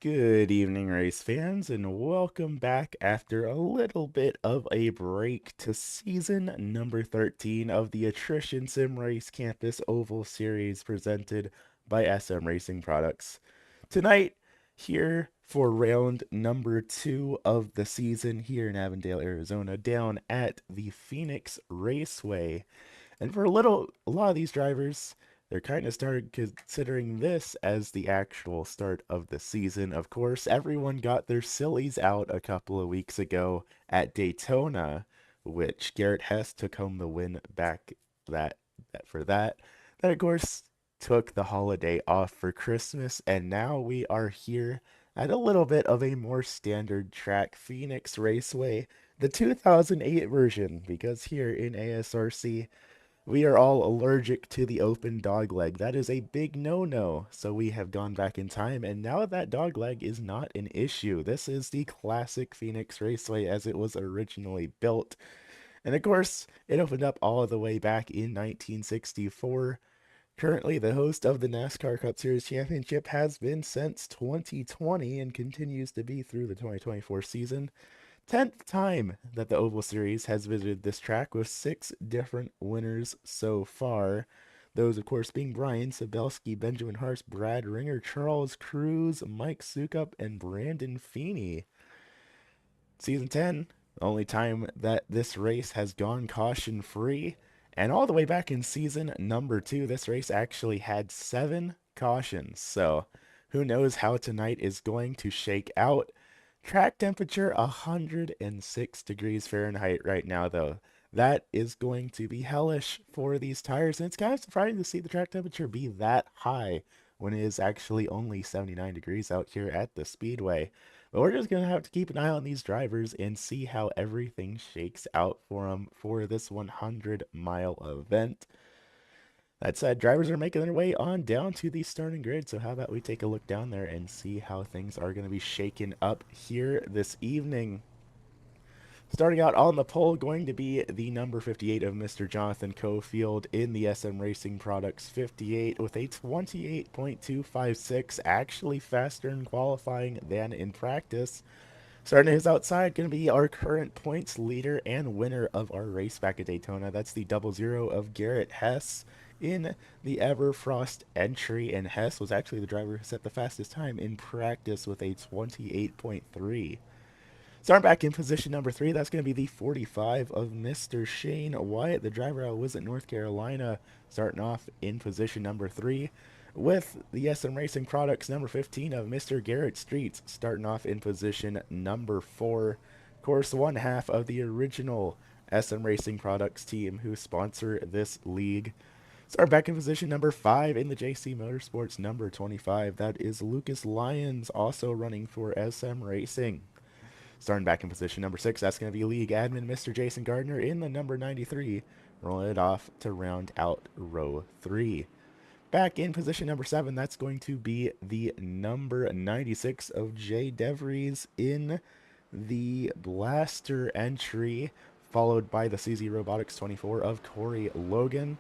Good evening, race fans, and welcome back after a little bit of a break to season number 13 of the Attrition Sim Race Campus Oval Series presented by SM Racing Products. Tonight, here for round number 2 of the season here in Avondale, Arizona, down at the Phoenix Raceway. And for a lot of these drivers, they're kind of started considering this as the actual start of the season. Of course, everyone got their sillies out a couple of weeks ago at Daytona, which Garrett Hess took home the win back that, that for that. That of course took the holiday off for Christmas, and now we are here at a little bit of a more standard track, Phoenix Raceway, the 2008 version, because here in ASRC we are all allergic to the open dogleg. That is a big no-no. So we have gone back in time, and now that dogleg is not an issue. This is the classic Phoenix Raceway as it was originally built. And of course, it opened up all the way back in 1964. Currently, the host of the NASCAR Cup Series Championship has been since 2020 and continues to be through the 2024 season. 10th time that the Oval Series has visited this track with 6 different winners so far. Those, of course, being Brian Sabelski, Benjamin Hars, Brad Ringer, Charles Cruz, Mike Sukup, and Brandon Feeney. Season 10, the only time that this race has gone caution free. And all the way back in season number 2, this race actually had 7 cautions. So who knows how tonight is going to shake out. Track temperature 106 degrees Fahrenheit right now, though. That is going to be hellish for these tires, and it's kind of surprising to see the track temperature be that high when it is actually only 79 degrees out here at the Speedway. But we're just going to have to keep an eye on these drivers and see how everything shakes out for them for this 100-mile event. That said, drivers are making their way on down to the starting grid, so how about we take a look down there and see how things are going to be shaken up here this evening. Starting out on the pole, going to be the number 58 of Mr. Jonathan Cofield in the SM Racing Products 58 with a 28.256, actually faster in qualifying than in practice. Starting his outside, going to be our current points leader and winner of our race back at Daytona. That's the 00 of Garrett Hess in the Everfrost entry, and Hess was actually the driver who set the fastest time in practice with a 28.3. Starting back in position number 3, that's going to be the 45 of Mr. Shane Wyatt, the driver out of Winston, North Carolina, starting off in position number 3, with the SM Racing Products number 15 of Mr. Garrett Streets, starting off in position number 4. Of course, one half of the original SM Racing Products team who sponsor this league. Start back in position number 5 in the JC Motorsports number 25. That is Lucas Lyons, also running for SM Racing. Starting back in position number 6, that's going to be league admin Mr. Jason Gardner in the number 93, rolling it off to round out row 3. Back in position number 7, that's going to be the number 96 of Jay DeVries in the Blaster entry, followed by the CZ Robotics 24 of Corey Logan.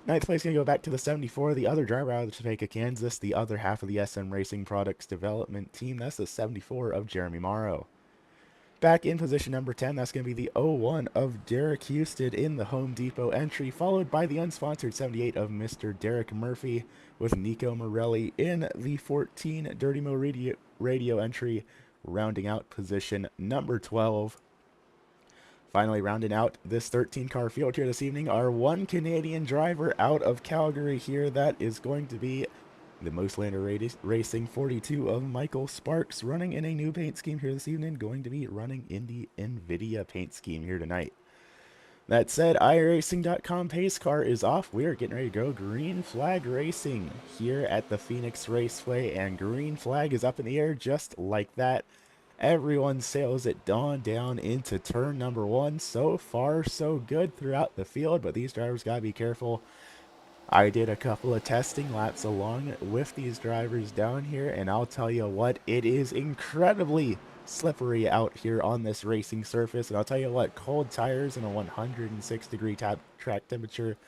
Ninth place going to go back to the 74, the other driver out of Topeka, Kansas, the other half of the SM Racing Products development team. That's the 74 of Jeremy Morrow. Back in position number 10, that's going to be the 01 of Derek Houston in the Home Depot entry, followed by the unsponsored 78 of Mr. Derek Murphy, with Nico Morelli in the 14 Dirty Mo Radio entry, rounding out position number 12. Finally, rounding out this 13-car field here this evening, our one Canadian driver out of Calgary here. That is going to be the Mostlander Racing 42 of Michael Sparks, running in a new paint scheme here this evening, going to be running in the NVIDIA paint scheme here tonight. That said, iRacing.com pace car is off. We are getting ready to go green flag racing here at the Phoenix Raceway, and green flag is up in the air just like that. Everyone sails at dawn down into turn number 1. So far, so good throughout the field, but these drivers got to be careful. I did a couple of testing laps along with these drivers down here, and I'll tell you what, it is incredibly slippery out here on this racing surface. And I'll tell you what, cold tires and a 106 degree track temperature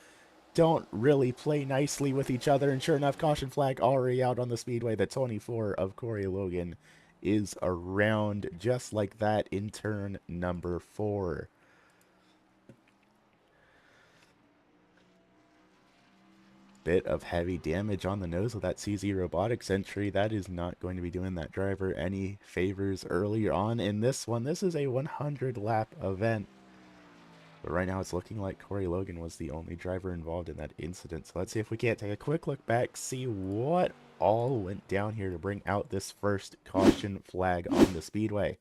don't really play nicely with each other. And sure enough, caution flag already out on the speedway. The 24 of Corey Logan is around just like that in turn number 4. Bit of heavy damage on the nose with that CZ Robotics entry. That is not going to be doing that driver any favors earlier on in this one. This is a 100 lap event. But right now it's looking like Corey Logan was the only driver involved in that incident. So let's see if we can't take a quick look back, see what all went down here to bring out this first caution flag on the speedway.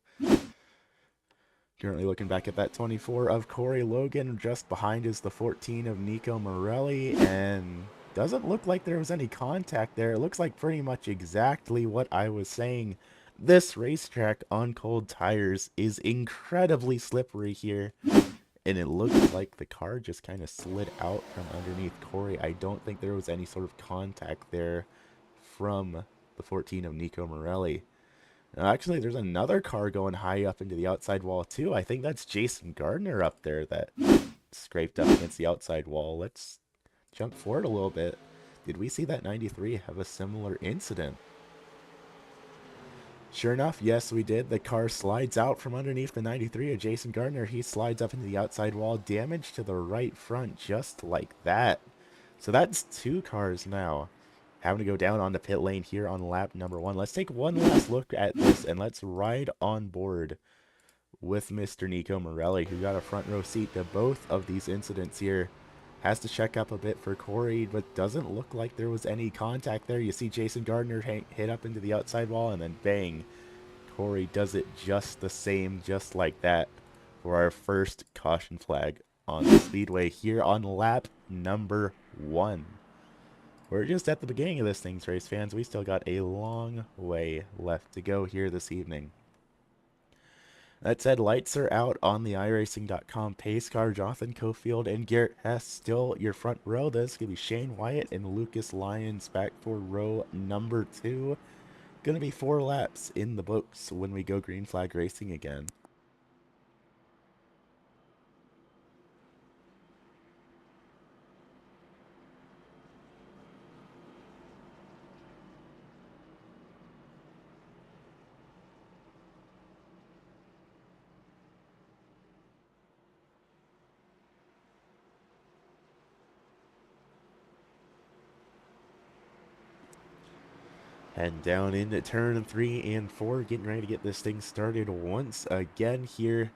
Currently looking back at that 24 of Corey Logan. Just behind is the 14 of Nico Morelli. And doesn't look like there was any contact there. It looks like pretty much exactly what I was saying. This racetrack on cold tires is incredibly slippery here. And it looks like the car just kind of slid out from underneath Corey. I don't think there was any sort of contact there from the 14 of Nico Morelli. Now, actually, there's another car going high up into the outside wall, too. I think that's Jason Gardner up there that scraped up against the outside wall. Let's jump forward a little bit. Did we see that 93 have a similar incident? Sure enough, yes, we did. The car slides out from underneath the 93 of Jason Gardner. He slides up into the outside wall. Damage to the right front, just like that. So that's 2 cars now having to go down on the pit lane here on lap number 1. Let's take one last look at this, and let's ride on board with Mr. Nico Morelli, who got a front row seat to both of these incidents here. Has to check up a bit for Corey, but doesn't look like there was any contact there. You see Jason Gardner hit up into the outside wall, and then bang, Corey does it just the same, just like that, for our first caution flag on the speedway here on lap number 1. We're just at the beginning of this thing, race fans. We still got a long way left to go here this evening. That said, lights are out on the iRacing.com pace car. Jonathan Cofield and Garrett Hess still your front row. This is going to be Shane Wyatt and Lucas Lyons back for row number 2. Going to be 4 laps in the books when we go green flag racing again. And down into turn 3 and 4, getting ready to get this thing started once again here.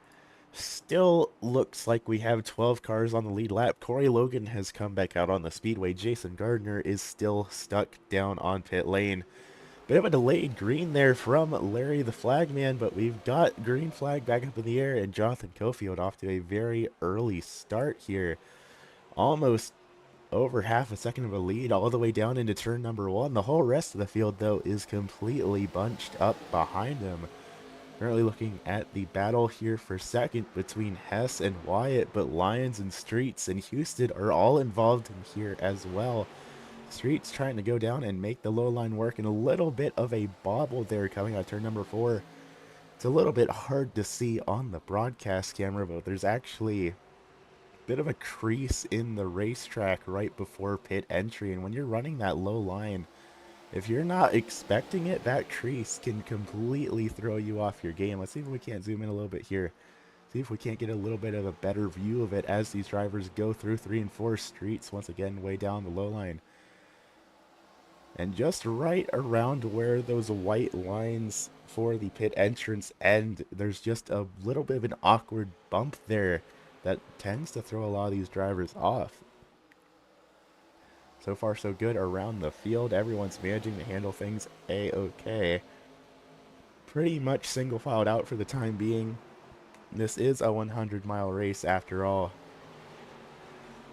Still looks like we have 12 cars on the lead lap. Corey Logan has come back out on the speedway. Jason Gardner is still stuck down on pit lane. Bit of a delayed green there from Larry the Flagman, but we've got green flag back up in the air, and Jonathan Cofield off to a very early start here. Almost over half a second of a lead all the way down into turn number 1. The whole rest of the field, though, is completely bunched up behind him. Currently looking at the battle here for second between Hess and Wyatt, but Lyons and Streets and Houston are all involved in here as well. Streets trying to go down and make the low line work, and a little bit of a bobble there coming out turn number 4. It's a little bit hard to see on the broadcast camera, but there's actually bit of a crease in the racetrack right before pit entry, and when you're running that low line, if you're not expecting it, that crease can completely throw you off your game. Let's see if we can't zoom in a little bit here. See if we can't get a little bit of a better view of it as these drivers go through 3 and 4 Streets once again way down the low line. And just right around where those white lines for the pit entrance end, there's just a little bit of an awkward bump there that tends to throw a lot of these drivers off. So far, so good around the field. Everyone's managing to handle things a-okay. Pretty much single filed out for the time being. This is a 100-mile race after all.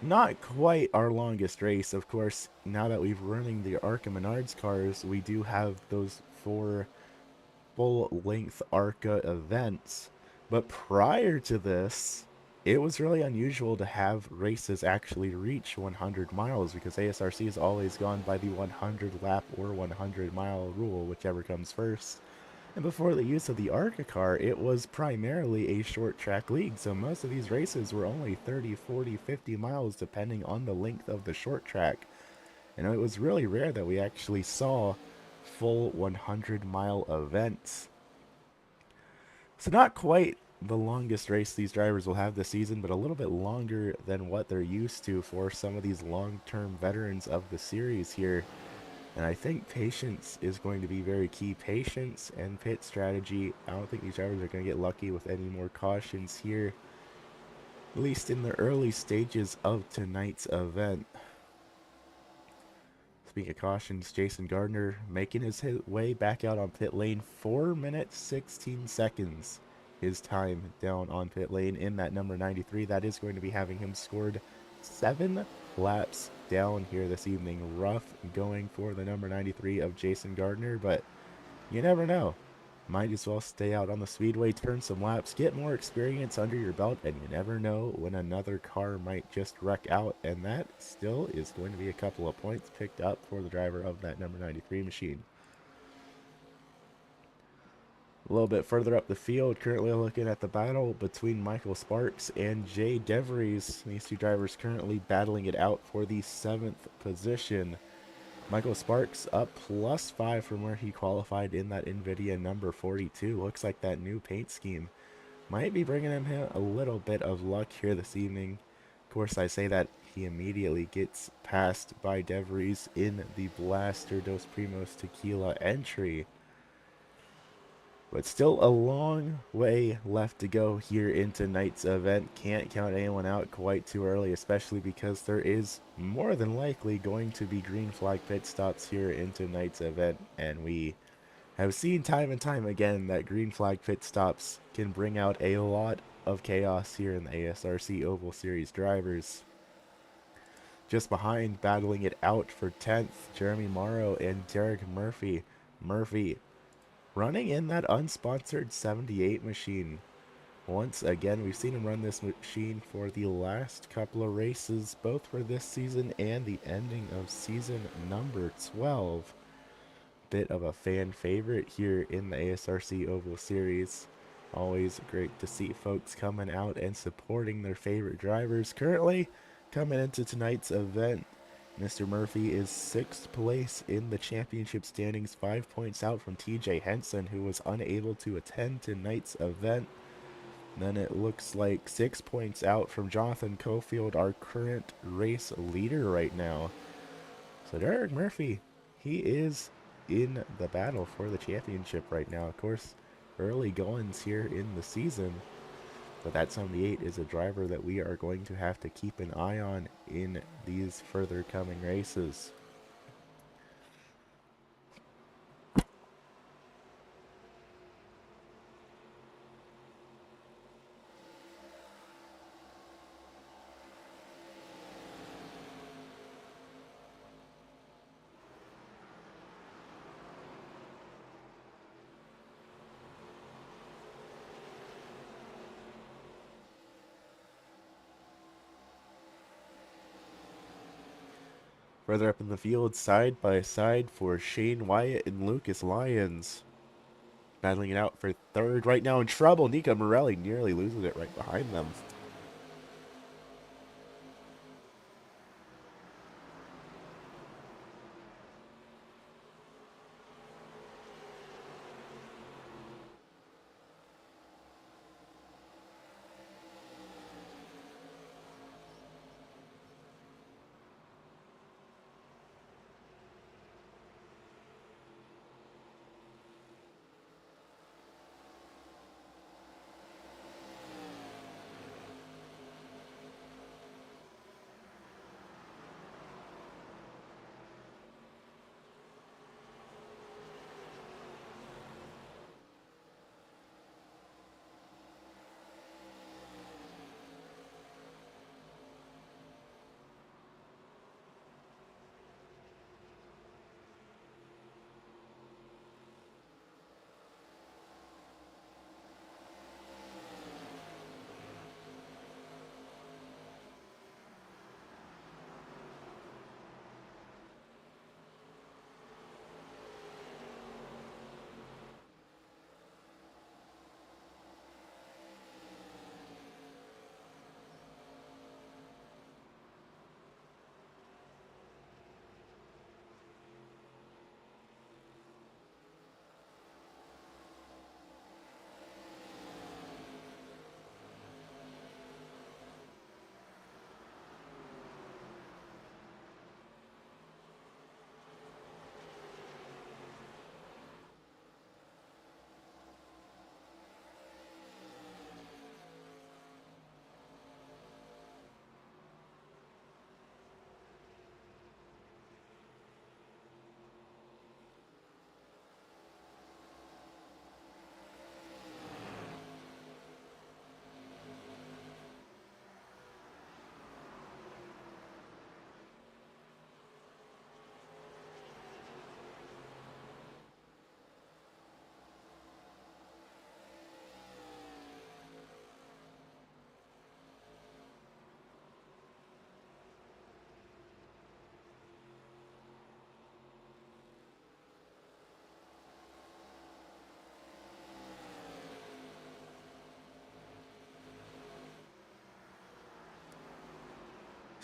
Not quite our longest race, of course. Now that we've running the ARCA Menards cars, we do have those 4 full-length ARCA events. But prior to this, it was really unusual to have races actually reach 100 miles because ASRC has always gone by the 100 lap or 100 mile rule, whichever comes first. And before the use of the ARCA car, it was primarily a short track league, so most of these races were only 30, 40, 50 miles depending on the length of the short track. And it was really rare that we actually saw full 100-mile events. So not quite the longest race these drivers will have this season, but a little bit longer than what they're used to for some of these long-term veterans of the series here. And I think patience is going to be very key. Patience and pit strategy. I don't think these drivers are going to get lucky with any more cautions here, at least in the early stages of tonight's event. Speaking of cautions, Jason Gardner making his way back out on pit lane. 4 minutes, 16 seconds. His time down on pit lane in that number 93. That is going to be having him scored 7 laps down here this evening. Rough going for the number 93 of Jason Gardner, but you never know. Might as well stay out on the speedway, turn some laps, get more experience under your belt, and you never know when another car might just wreck out, and that still is going to be a couple of points picked up for the driver of that number 93 machine. A little bit further up the field, currently looking at the battle between Michael Sparks and Jay DeVries. These two drivers currently battling it out for the 7th position. Michael Sparks up +5 from where he qualified in that NVIDIA number 42. Looks like that new paint scheme might be bringing him a little bit of luck here this evening. Of course, I say that he immediately gets passed by DeVries in the Blaster Dos Primos Tequila entry. But still a long way left to go here in tonight's event. Can't count anyone out quite too early, especially because there is more than likely going to be green flag pit stops here in tonight's event. And we have seen time and time again that green flag pit stops can bring out a lot of chaos here in the ASRC Oval Series drivers. Just behind, battling it out for 10th, Jeremy Morrow and Derek Murphy. Murphy running in that unsponsored 78 machine. Once again, we've seen him run this machine for the last couple of races, both for this season and the ending of season number 12. Bit of a fan favorite here in the ASRC Oval Series. Always great to see folks coming out and supporting their favorite drivers. Currently, coming into tonight's event, Mr. Murphy is 6th place in the championship standings, 5 points out from TJ Henson, who was unable to attend tonight's event. Then it looks like 6 points out from Jonathan Cofield, our current race leader right now. So Derek Murphy, he is in the battle for the championship right now. Of course, early goings here in the season. But that 78 is a driver that we are going to have to keep an eye on in these further coming races. Further up in the field, side by side for Shane Wyatt and Lucas Lyons. Battling it out for 3rd right now in trouble. Nico Morelli nearly loses it right behind them.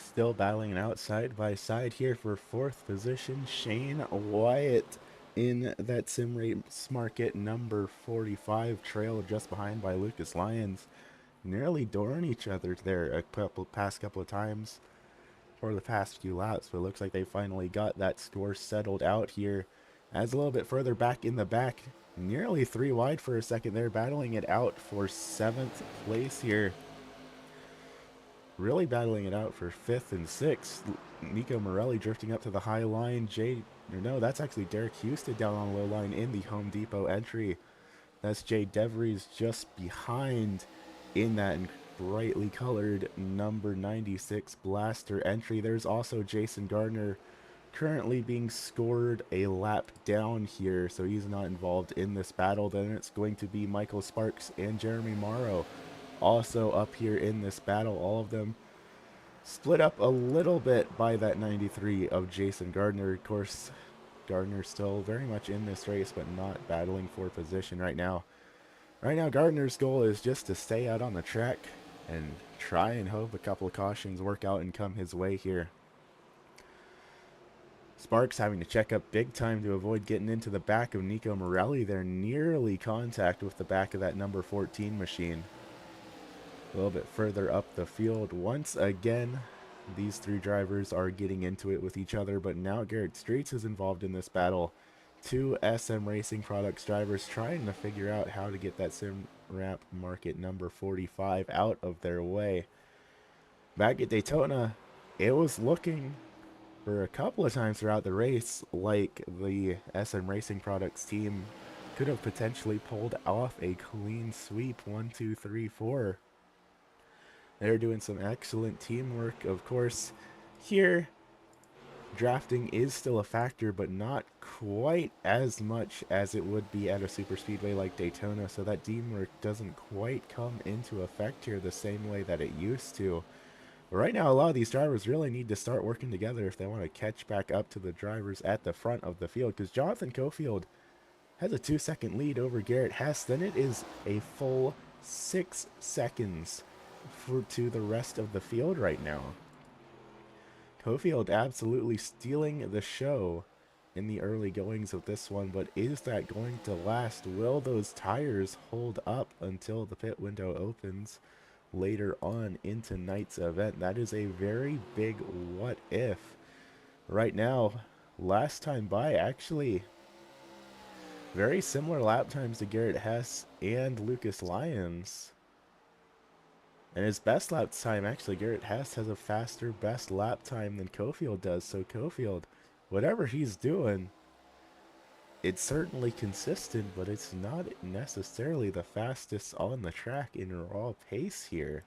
Still battling out side by side here for fourth position. Shane Wyatt in that sim race market number 45, trailed just behind by Lucas Lyons. Nearly dooring each other there past couple of times for the past few laps, but it looks like they finally got that score settled out here. As a little bit further back in the back, nearly 3 wide for a second there, battling it out for 7th place here. Really battling it out for 5th and 6th. Nico Morelli drifting up to the high line. No, that's actually Derek Houston down on low line in the Home Depot entry. That's Jay DeVries just behind in that brightly colored number 96 Blaster entry. There's also Jason Gardner currently being scored a lap down here, so he's not involved in this battle. Then it's going to be Michael Sparks and Jeremy Morrow also up here in this battle. All of them split up a little bit by that 93 of Jason Gardner. Of course, Gardner still very much in this race, but not battling for position right now. Right now, Gardner's goal is just to stay out on the track and try and hope a couple of cautions work out and come his way here. Sparks having to check up big time to avoid getting into the back of Nico Morelli. They're nearly contact with the back of that number 14 machine. A little bit further up the field, once again, these three drivers are getting into it with each other, but now Garrett Streets is involved in this battle. Two SM Racing Products drivers trying to figure out how to get that sim wrap market number 45 out of their way. Back at Daytona, it was looking for a couple of times throughout the race like the SM Racing Products team could have potentially pulled off a clean sweep. 1, 2, 3, 4. They're doing some excellent teamwork. Of course, here drafting is still a factor, but not quite as much as it would be at a super speedway like Daytona, so that teamwork doesn't quite come into effect here the same way that it used to. But right now, a lot of these drivers really need to start working together if they want to catch back up to the drivers at the front of the field, because Jonathan Cofield has a 2-second lead over Garrett Hess. Then it is a full 6 seconds to the rest of the field right now. Cofield absolutely stealing the show in the early goings of this one, but is that going to last? Will those tires hold up until the pit window opens later on in tonight's event? That is a very big what if. Right now, last time by, actually very similar lap times to Garrett Hess and Lucas Lyons. And his best lap time, actually, Garrett Hess has a faster best lap time than Cofield does. So Cofield, whatever he's doing, it's certainly consistent, but it's not necessarily the fastest on the track in raw pace here.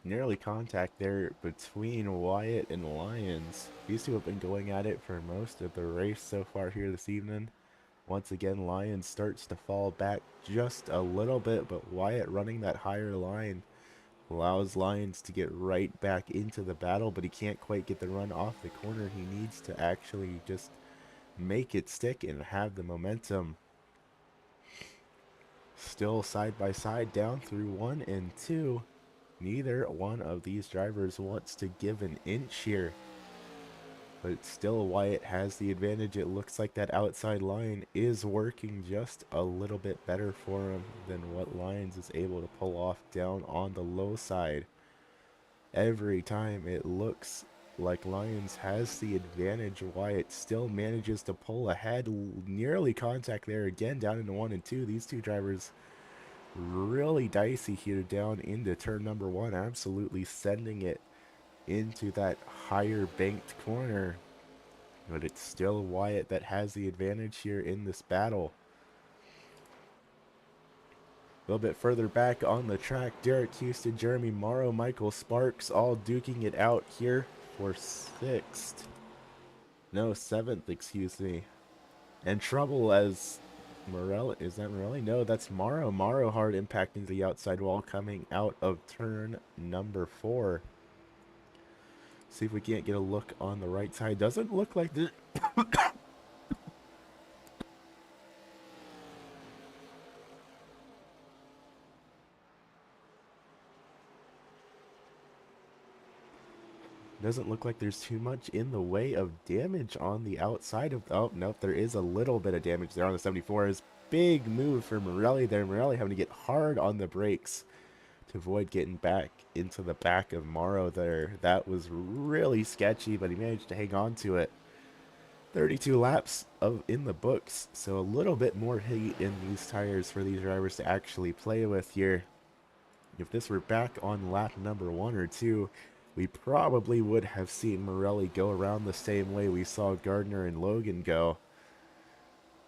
Nearly contact there between Wyatt and Lyons. These two have been going at it for most of the race so far here this evening. Once again, Lyons starts to fall back just a little bit, but Wyatt running that higher line allows Lyons to get right back into the battle, but he can't quite get the run off the corner. He needs to actually just make it stick and have the momentum. Still side by side down through 1 and 2. Neither one of these drivers wants to give an inch here. But still, Wyatt has the advantage. It looks like that outside line is working just a little bit better for him than what Lyons is able to pull off down on the low side. Every time it looks like Lyons has the advantage, Wyatt still manages to pull ahead. Nearly contact there again down into 1 and 2. These two drivers really dicey here down into turn number 1. Absolutely sending it into that higher banked corner, but it's still Wyatt that has the advantage here in this battle. A little bit further back on the track, Derek Houston, Jeremy Morrow, Michael Sparks all duking it out here for 7th, excuse me. And trouble as Morelli, is that Morelli? No, that's Morrow. Morrow hard impacting the outside wall coming out of turn number 4. See if we can't get a look on the right side. Doesn't look like this. Doesn't look like there's too much in the way of damage on the outside of... Oh, nope, there is a little bit of damage there on the 74s. Big move for Morelli there. Morelli having to get hard on the brakes to avoid getting back into the back of Morrow there. That was really sketchy, but he managed to hang on to it. 32 laps in the books, so a little bit more heat in these tires for these drivers to actually play with here. If this were back on lap number 1 or 2, we probably would have seen Morelli go around the same way we saw Gardner and Logan go.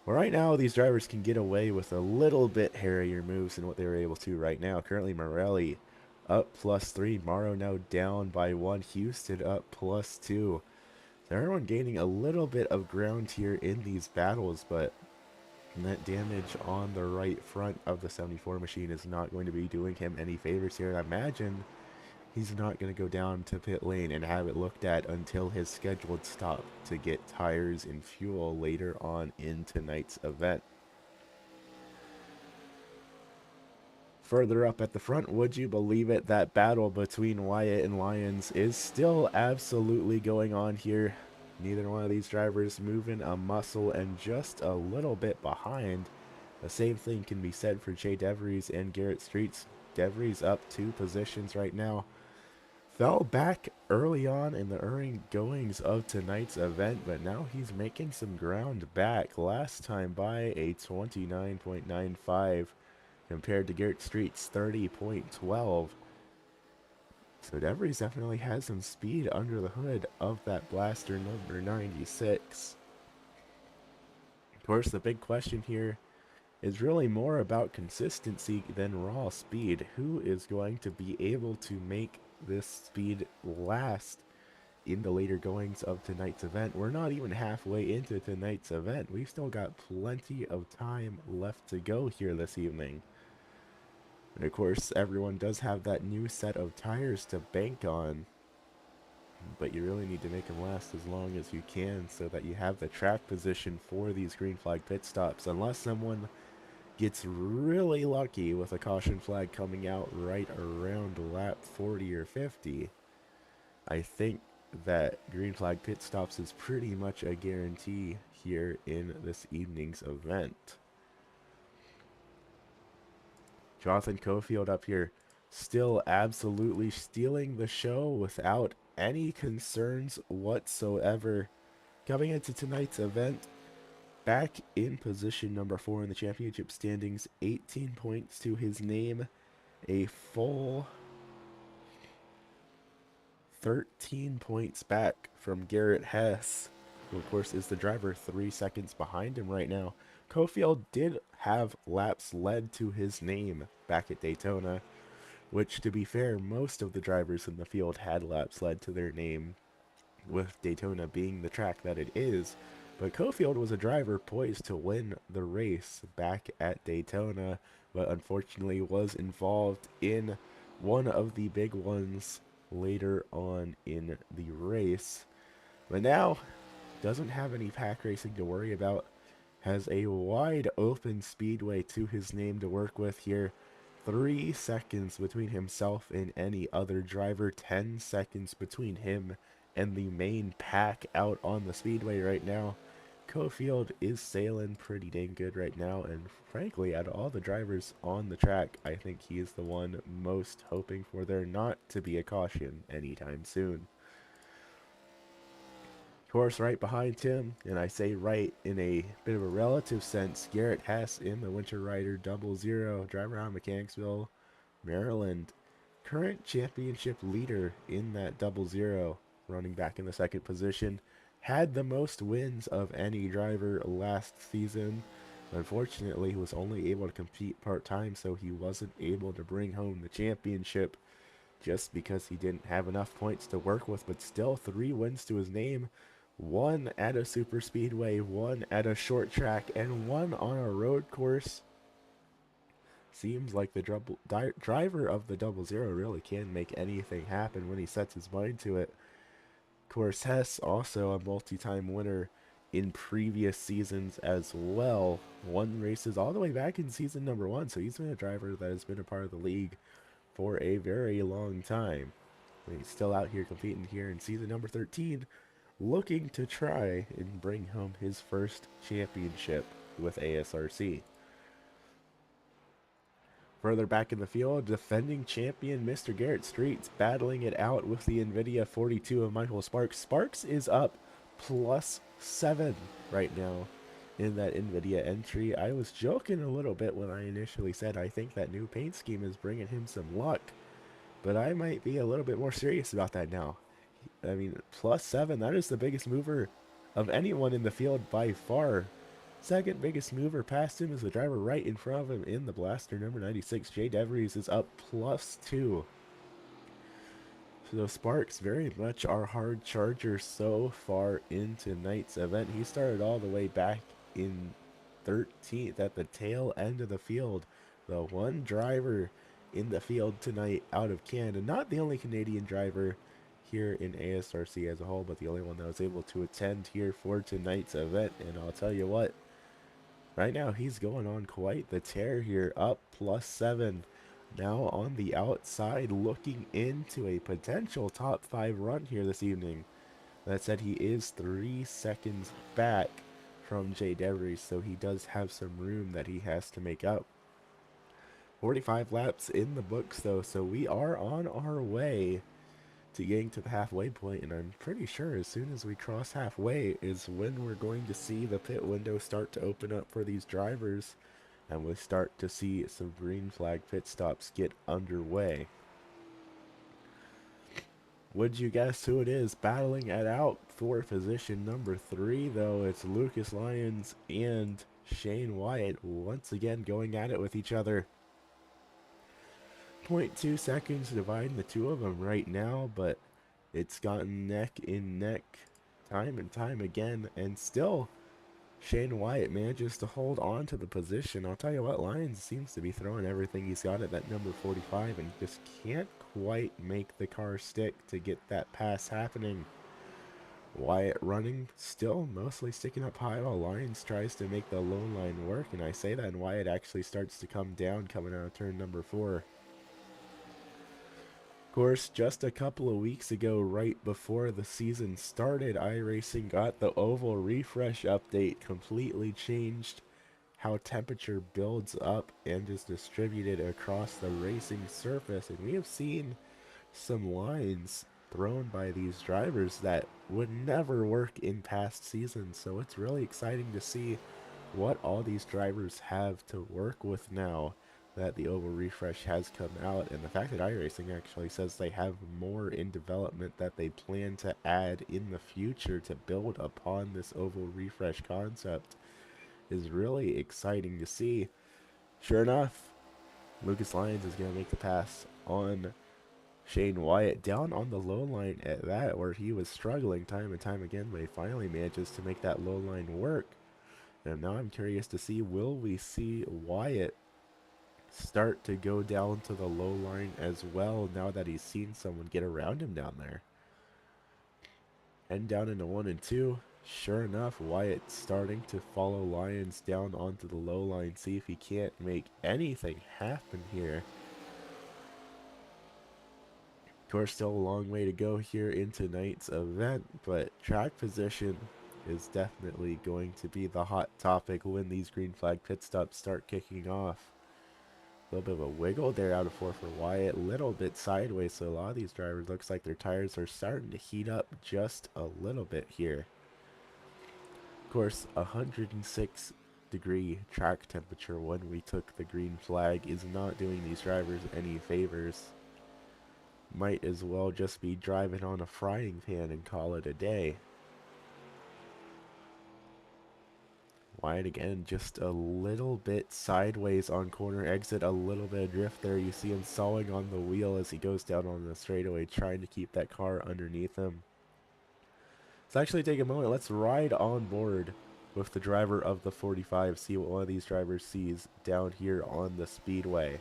Well, right now, these drivers can get away with a little bit hairier moves than what they were able to right now. Currently, Morelli up +3, Morrow now down by 1, Houston up +2. So everyone gaining a little bit of ground here in these battles, but that damage on the right front of the 74 machine is not going to be doing him any favors here. And I imagine he's not going to go down to pit lane and have it looked at until his scheduled stop to get tires and fuel later on in tonight's event. Further up at the front, would you believe it, that battle between Wyatt and Lyons is still absolutely going on here. Neither one of these drivers moving a muscle and just a little bit behind. The same thing can be said for Jay DeVries and Garrett Streets. DeVries up 2 positions right now. Fell back early on in the early goings of tonight's event, but now he's making some ground back. Last time by a 29.95 compared to Garrett Street's 30.12. So DeVries definitely has some speed under the hood of that blaster number 96. Of course, the big question here is really more about consistency than raw speed. Who is going to be able to make this speed last in the later goings of tonight's event? We're not even halfway into tonight's event. We've still got plenty of time left to go here this evening. And of course, everyone does have that new set of tires to bank on, but you really need to make them last as long as you can so that you have the track position for these green flag pit stops, unless someone gets really lucky with a caution flag coming out right around lap 40 or 50. I think that green flag pit stops is pretty much a guarantee here in this evening's event. Jonathan Cofield up here, still absolutely stealing the show without any concerns whatsoever. Coming into tonight's event, back in position number 4 in the championship standings, 18 points to his name, a full 13 points back from Garrett Hess, who of course is the driver 3 seconds behind him right now. Cofield did have laps led to his name back at Daytona, which, to be fair, most of the drivers in the field had laps led to their name, with Daytona being the track that it is. But Cofield was a driver poised to win the race back at Daytona, but unfortunately was involved in one of the big ones later on in the race. But now doesn't have any pack racing to worry about. Has a wide open speedway to his name to work with here. 3 seconds between himself and any other driver. 10 seconds between him and the main pack out on the speedway right now. Cofield is sailing pretty dang good right now, and frankly, out of all the drivers on the track, I think he is the one most hoping for there not to be a caution anytime soon. Of course, right behind him, and I say right in a bit of a relative sense, Garrett Hess in the Winter Rider 00, driver out of Mechanicsville, Maryland. Current championship leader in that 00, running back in the 2nd position. Had the most wins of any driver last season. Unfortunately, he was only able to compete part-time, so he wasn't able to bring home the championship just because he didn't have enough points to work with, but still 3 wins to his name. 1 at a super speedway, 1 at a short track, and 1 on a road course. Seems like the driver of the 00 really can make anything happen when he sets his mind to it. Of course, Hess, also a multi-time winner in previous seasons as well. Won races all the way back in season number 1, so he's been a driver that has been a part of the league for a very long time. He's still out here competing here in season number 13, looking to try and bring home his first championship with ASRC. Further back in the field, defending champion Mr. Garrett Streets battling it out with the NVIDIA 42 of Michael Sparks. Sparks is up +7 right now in that NVIDIA entry. I was joking a little bit when I initially said I think that new paint scheme is bringing him some luck, but I might be a little bit more serious about that now. I mean, +7, that is the biggest mover of anyone in the field by far. Second biggest mover past him is the driver right in front of him in the blaster, number 96. Jay DeVries is up +2. So Sparks very much our hard charger so far in tonight's event. He started all the way back in 13th at the tail end of the field. The one driver in the field tonight out of Canada. Not the only Canadian driver here in ASRC as a whole, but the only one that was able to attend here for tonight's event. And I'll tell you what, right now he's going on quite the tear here, up +7. Now on the outside, looking into a potential top 5 run here this evening. That said, he is 3 seconds back from Jay DeVries, so he does have some room that he has to make up. 45 laps in the books though, so we are on our way to getting to the halfway point, and I'm pretty sure as soon as we cross halfway is when we're going to see the pit window start to open up for these drivers, and we start to see some green flag pit stops get underway. Would you guess who it is battling it out for position number 3, though? It's Lucas Lyons and Shane Wyatt once again going at it with each other. 0.2 seconds dividing the two of them right now, but it's gotten neck in neck time and time again, and still Shane Wyatt manages to hold on to the position. I'll tell you what, Lyons seems to be throwing everything he's got at that number 45 and just can't quite make the car stick to get that pass happening. Wyatt running, still mostly sticking up high while Lyons tries to make the low line work, and I say that, and Wyatt actually starts to come down coming out of turn number 4. Of course, just a couple of weeks ago, right before the season started, iRacing got the oval refresh update, completely changed how temperature builds up and is distributed across the racing surface, and we have seen some lines thrown by these drivers that would never work in past seasons, so it's really exciting to see what all these drivers have to work with now that the oval refresh has come out, and the fact that iRacing actually says they have more in development that they plan to add in the future to build upon this oval refresh concept is really exciting to see. Sure enough, Lucas Lyons is going to make the pass on Shane Wyatt down on the low line at that, where he was struggling time and time again, but he finally manages to make that low line work. And now I'm curious to see, will we see Wyatt start to go down to the low line as well now that he's seen someone get around him down there? And down into 1 and 2. Sure enough, Wyatt starting to follow Lyons down onto the low line, see if he can't make anything happen here. Of course, still a long way to go here in tonight's event, but track position is definitely going to be the hot topic when these green flag pit stops start kicking off. A little bit of a wiggle there out of 4 for Wyatt, a little bit sideways, so a lot of these drivers looks like their tires are starting to heat up just a little bit here. Of course, 106-degree track temperature when we took the green flag is not doing these drivers any favors. Might as well just be driving on a frying pan and call it a day. Wyatt again, just a little bit sideways on corner exit, a little bit of drift there. You see him sawing on the wheel as he goes down on the straightaway, trying to keep that car underneath him. Let's actually take a moment. Let's ride on board with the driver of the 45, see what one of these drivers sees down here on the speedway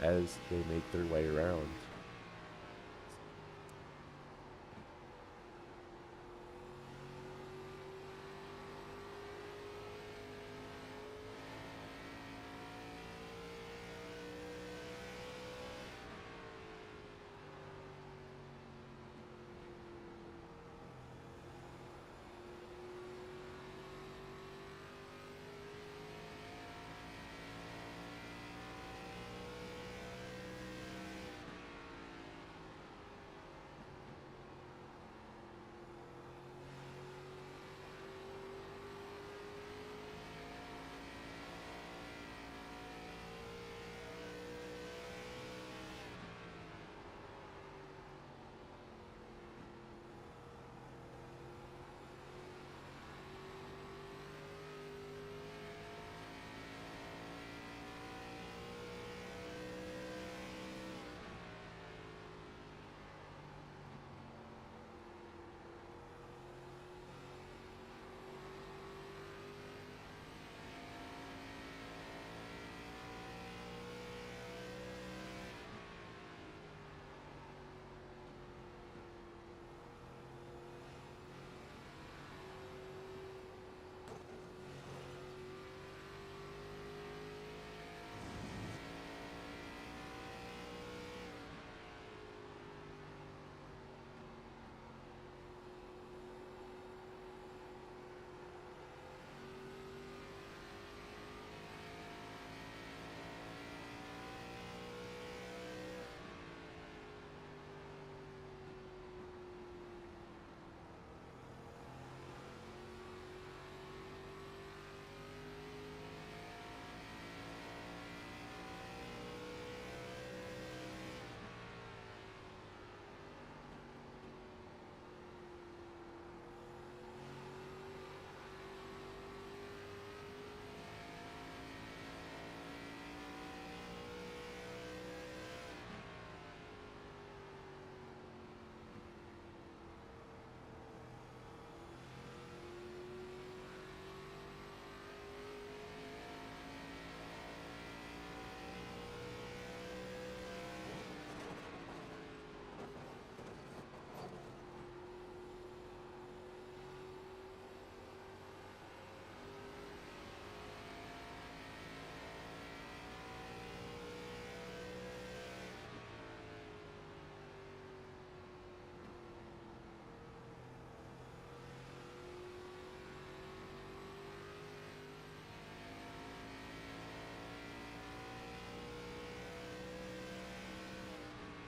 as they make their way around.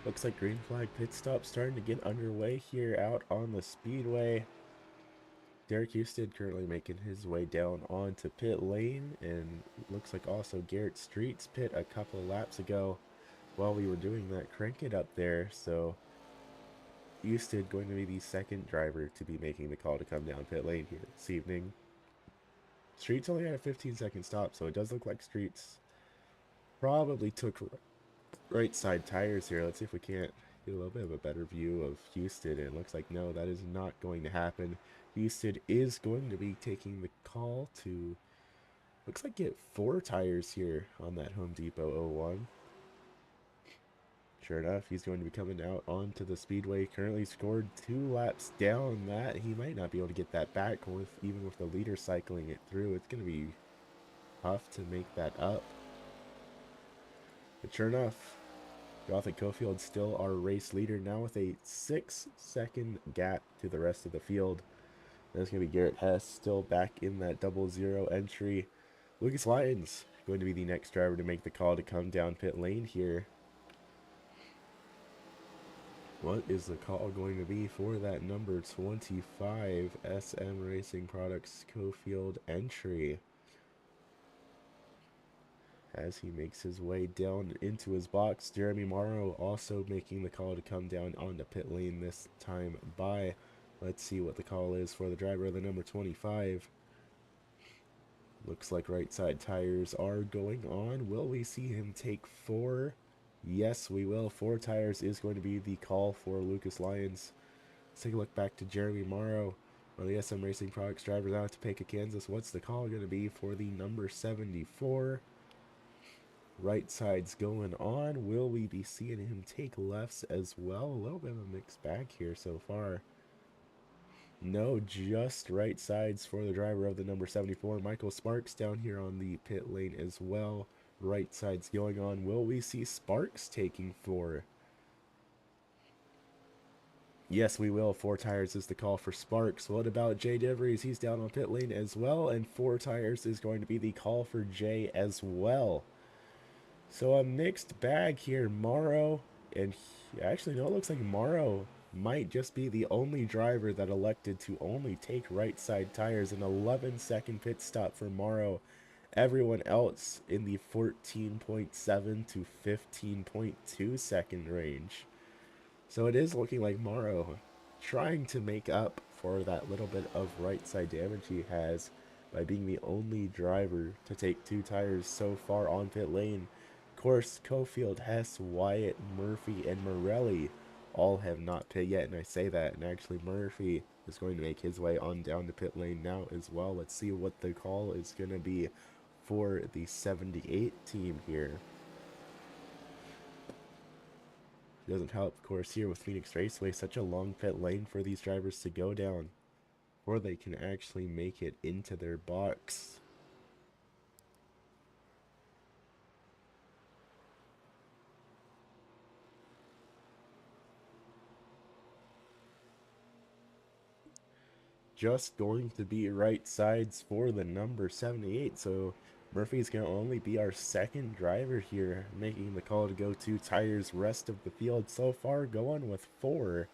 Looks like green flag pit stop starting to get underway here out on the speedway. Derek Houston currently making his way down onto pit lane, and looks like also Garrett Streets pit a couple of laps ago while we were doing that crank it up there. So Houston going to be the second driver to be making the call to come down pit lane here this evening. Streets only had a 15-second stop, so it does look like Streets probably took right side tires here. Let's see if we can't get a little bit of a better view of Houston. And it looks like no, that is not going to happen. Houston is going to be taking the call to, looks like, get 4 tires here on that Home Depot 01. Sure enough, he's going to be coming out onto the speedway. Currently scored 2 laps down that. He might not be able to get that back even with the leader cycling it through. It's going to be tough to make that up. But sure enough, Gothic Cofield still our race leader now with a 6-second gap to the rest of the field. That's going to be Garrett Hess still back in that 00 entry. Lucas Lyons going to be the next driver to make the call to come down pit lane here. What is the call going to be for that number 25 SM Racing Products Cofield entry? As he makes his way down into his box, Jeremy Morrow also making the call to come down onto pit lane this time by. Let's see what the call is for the driver of the number 25. Looks like right side tires are going on. Will we see him take 4? Yes, we will. 4 tires is going to be the call for Lucas Lyons. Let's take a look back to Jeremy Morrow, one of the SM Racing Products drivers out of Topeka, Kansas. What's the call going to be for the number 74? Right side's going on. Will we be seeing him take lefts as well? A little bit of a mixed bag here so far. No, just right sides for the driver of the number 74. Michael Sparks down here on the pit lane as well. Right side's going on. Will we see Sparks taking 4? Yes, we will. 4 tires is the call for Sparks. What about Jay DeVries? He's down on pit lane as well. And 4 tires is going to be the call for Jay as well. So a mixed bag here. Morrow, and actually, no, it looks like Morrow might just be the only driver that elected to only take right side tires. An 11-second pit stop for Morrow. Everyone else in the 14.7 to 15.2 second range. So it is looking like Morrow trying to make up for that little bit of right side damage he has by being the only driver to take 2 tires so far on pit lane. Of course, Cofield, Hess, Wyatt, Murphy, and Morelli all have not pit yet, and I say that, and actually Murphy is going to make his way on down to pit lane now as well. Let's see what the call is going to be for the 78 team here. Doesn't help, of course, here with Phoenix Raceway, such a long pit lane for these drivers to go down, or they can actually make it into their box. Just going to be right sides for the number 78, so Murphy's going to only be our second driver here, making the call to go 2 tires. Rest of the field so far going with 4.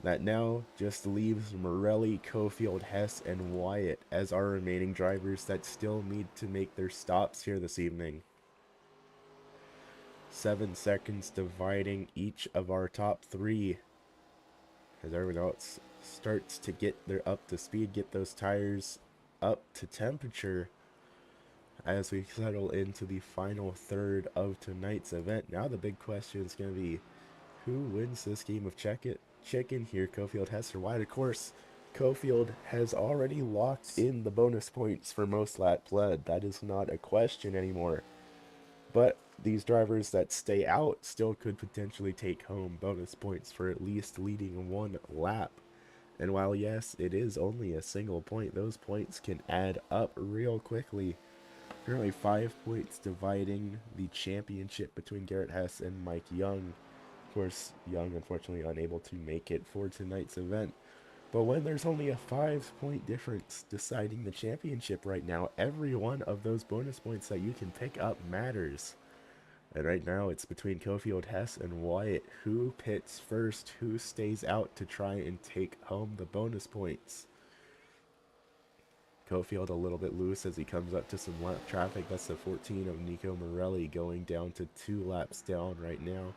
That now just leaves Morelli, Cofield, Hess, and Wyatt as our remaining drivers that still need to make their stops here this evening. 7 seconds dividing each of our top 3 as everyone else starts to get their up to speed, get those tires up to temperature as we settle into the final third of tonight's event. Now the big question is going to be, who wins this game of chicken here, Cofield, Hess, or Wyatt? Of course, Cofield has already locked in the bonus points for most laps led. That is not a question anymore. But these drivers that stay out still could potentially take home bonus points for at least leading 1 lap. And while yes, it is only a single point, those points can add up real quickly. Currently 5 points dividing the championship between Garrett Hess and Mike Young. Of course, Young unfortunately unable to make it for tonight's event. But when there's only a 5-point difference deciding the championship right now, every one of those bonus points that you can pick up matters. And right now it's between Cofield, Hess, and Wyatt. Who pits first? Who stays out to try and take home the bonus points? Cofield a little bit loose as he comes up to some lap traffic. That's the 14 of Nico Morelli going down to 2 laps down right now.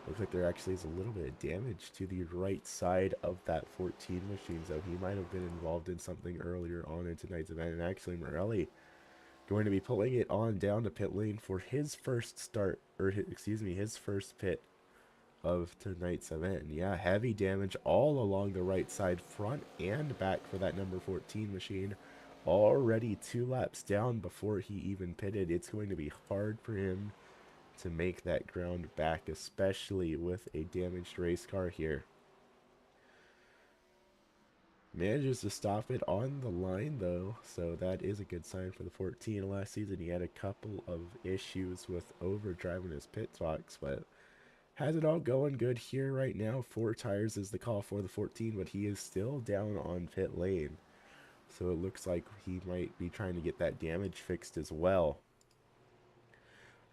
Looks like there actually is a little bit of damage to the right side of that 14 machine, so he might have been involved in something earlier on in tonight's event. And actually, Morelli going to be pulling it on down to pit lane for his first start, or excuse me, his first pit of tonight's event. And yeah, heavy damage all along the right side, front and back for that number 14 machine. Already 2 laps down before he even pitted. It's going to be hard for him to make that ground back, especially with a damaged race car here. Manages to stop it on the line though, so that is a good sign for the 14. Last season he had a couple of issues with overdriving his pit box, but has it all going good here right now. 4 tires is the call for the 14, but he is still down on pit lane. So it looks like he might be trying to get that damage fixed as well.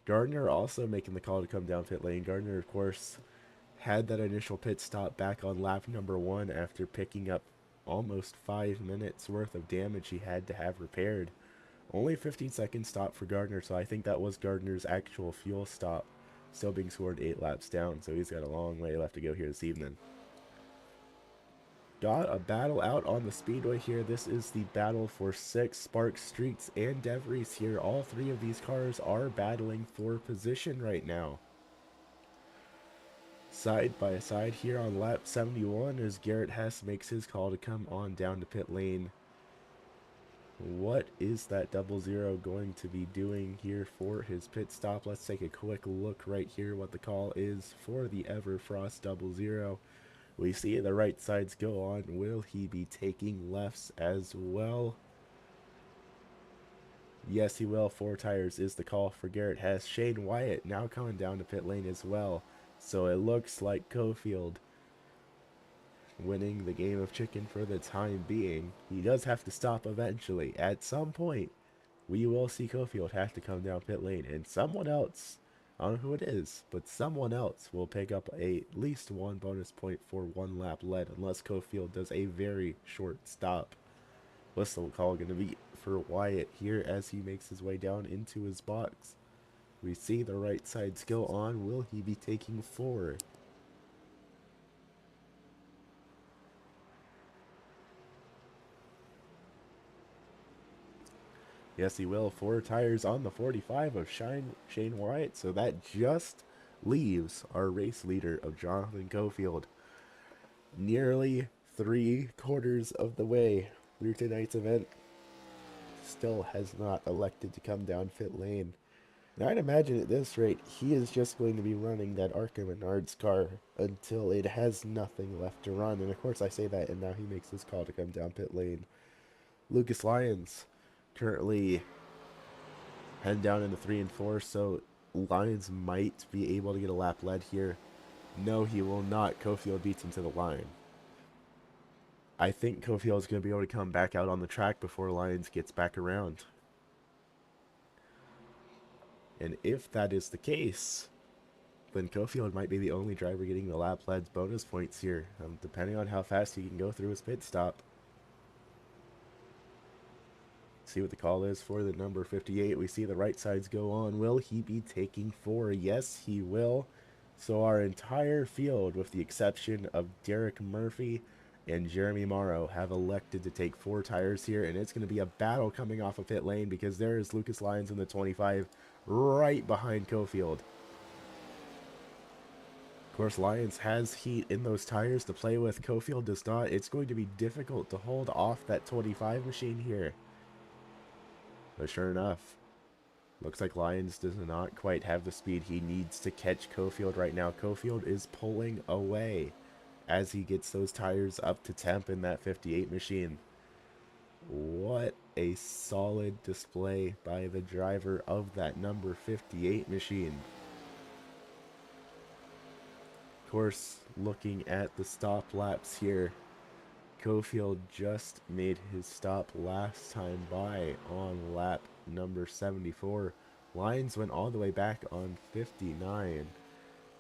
Gardner also making the call to come down pit lane. Gardner, of course, had that initial pit stop back on lap number 1 after picking up almost 5 minutes worth of damage he had to have repaired. Only a 15-second stop for Gardner, so I think that was Gardner's actual fuel stop. Still being scored 8 laps down, so he's got a long way left to go here this evening. Got a battle out on the speedway here. This is the battle for 6. Sparks, Streets, and DeVries here. All 3 of these cars are battling for position right now. Side by side here on lap 71 as Garrett Hess makes his call to come on down to pit lane. What is that 00 going to be doing here for his pit stop? Let's take a quick look right here what the call is for the Everfrost 00. We see the right sides go on. Will he be taking lefts as well? Yes, he will. 4 tires is the call for Garrett Hess. Shane Wyatt now coming down to pit lane as well. So it looks like Cofield winning the game of chicken for the time being. He does have to stop eventually. At some point, we will see Cofield have to come down pit lane. And someone else, I don't know who it is, but someone else will pick up at least 1 bonus point for 1 lap led, unless Cofield does a very short stop. Whistle call going to be for Wyatt here as he makes his way down into his box. We see the right sides go on. Will he be taking 4? Yes, he will. 4 tires on the 45 of Shane Wyatt. So that just leaves our race leader of Jonathan Cofield nearly 3/4 of the way through tonight's event. Still has not elected to come down pit lane. Now, I'd imagine at this rate, he is just going to be running that Arca Menards car until it has nothing left to run. And of course I say that, and now he makes his call to come down pit lane. Lucas Lyons currently heading down into 3 and 4, so Lyons might be able to get a lap led here. No, he will not. Cofield beats him to the line. I think Cofield is going to be able to come back out on the track before Lyons gets back around. And if that is the case, then Cofield might be the only driver getting the lap led's bonus points here, depending on how fast he can go through his pit stop. See what the call is for the number 58. We see the right sides go on. Will he be taking 4? Yes, he will. So our entire field, with the exception of Derek Murphy and Jeremy Morrow, have elected to take 4 tires here, and it's going to be a battle coming off of pit lane because there is Lucas Lyons in the 25 right behind Cofield. Of course, Lyons has heat in those tires to play with. Cofield does not. It's going to be difficult to hold off that 25 machine here. But sure enough, looks like Lyons does not quite have the speed he needs to catch Cofield right now. Cofield is pulling away as he gets those tires up to temp in that 58 machine. What a solid display by the driver of that number 58 machine. Of course, looking at the stop laps here, Cofield just made his stop last time by on lap number 74. Lions went all the way back on 59.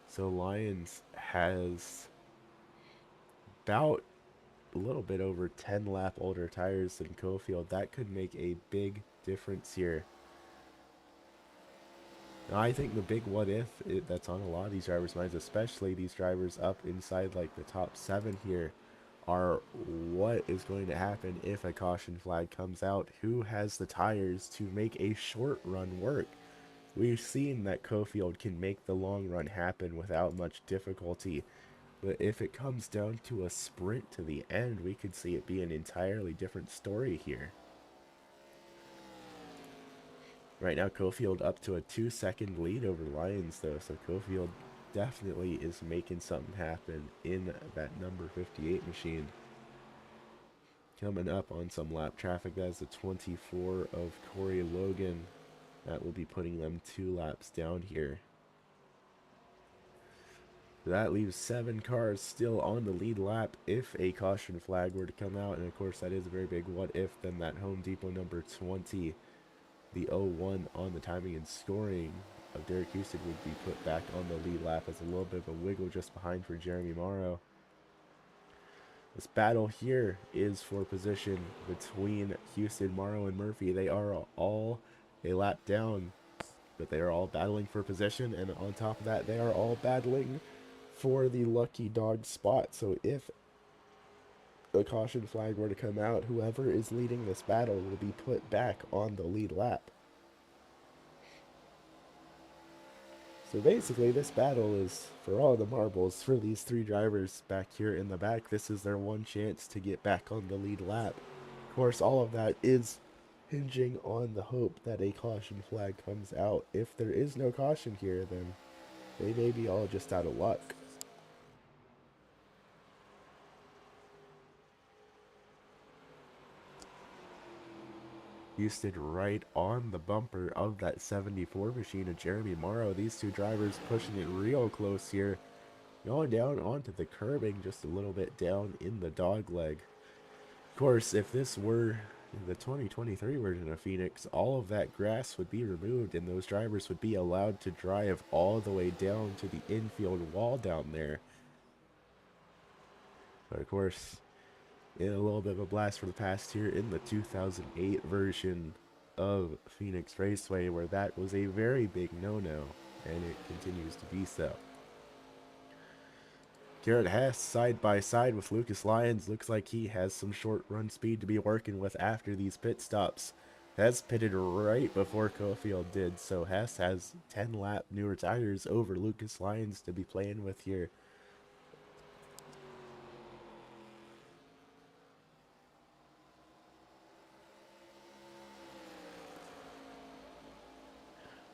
So Lions has about a little bit over 10 lap older tires than Cofield. That could make a big difference here. Now, I think the big what if that's on a lot of these drivers' minds, especially these drivers up inside like the top 7 here, are what is going to happen if a caution flag comes out? Who has the tires to make a short run work? We've seen that Cofield can make the long run happen without much difficulty. But if it comes down to a sprint to the end, we could see it be an entirely different story here. Right now, Cofield up to a 2-second lead over Lions, though, so Cofield definitely is making something happen in that number 58 machine. Coming up on some lap traffic, that's the 24 of Corey Logan. That will be putting them 2 laps down here. That leaves 7 cars still on the lead lap if a caution flag were to come out. And of course, that is a very big what if. Then that Home Depot number 20, the 01 on the timing and scoring of Derek Houston, would be put back on the lead lap as a little bit of a wiggle just behind for Jeremy Morrow. This battle here is for position between Houston, Morrow, and Murphy. They are all a lap down, but they are all battling for position. And on top of that, they are all battling for the lucky dog spot. So if a caution flag were to come out, whoever is leading this battle will be put back on the lead lap. So basically, this battle is for all the marbles for these 3 drivers back here in the back. This is their one chance to get back on the lead lap. Of course, all of that is hinging on the hope that a caution flag comes out. If there is no caution here, then they may be all just out of luck. Houston right on the bumper of that 74 machine of Jeremy Morrow. These 2 drivers pushing it real close here. Going down onto the curbing, just a little bit down in the dog leg. Of course, if this were the 2023 version of Phoenix, all of that grass would be removed and those drivers would be allowed to drive all the way down to the infield wall down there. But of course, in a little bit of a blast for the past here in the 2008 version of Phoenix Raceway, where that was a very big no-no, and it continues to be so. Garrett Hess side by side with Lucas Lyons. Looks like he has some short run speed to be working with after these pit stops. Hess pitted right before Cofield did, so Hess has 10 lap newer tires over Lucas Lyons to be playing with here.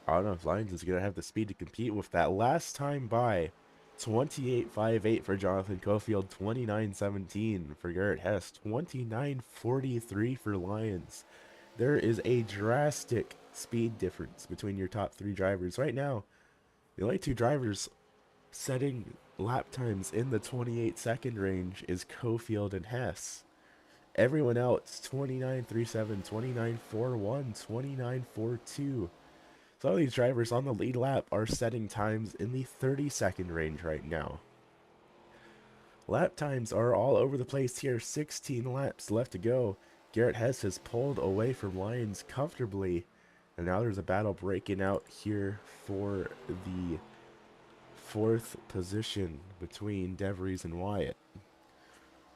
I don't know if Lyons is going to have the speed to compete with that. Last time by, 28.58 for Jonathan Cofield, 29.17 for Garrett Hess, 29.43 for Lyons. There is a drastic speed difference between your top 3 drivers. Right now, the only 2 drivers setting lap times in the 28-second range is Cofield and Hess. Everyone else, 29.37, 29.41, 29.42. Some of these drivers on the lead lap are setting times in the 30-second range right now. Lap times are all over the place here. 16 laps left to go. Garrett Hess has pulled away from Lyons comfortably. And now there's a battle breaking out here for the 4th position between DeVries and Wyatt.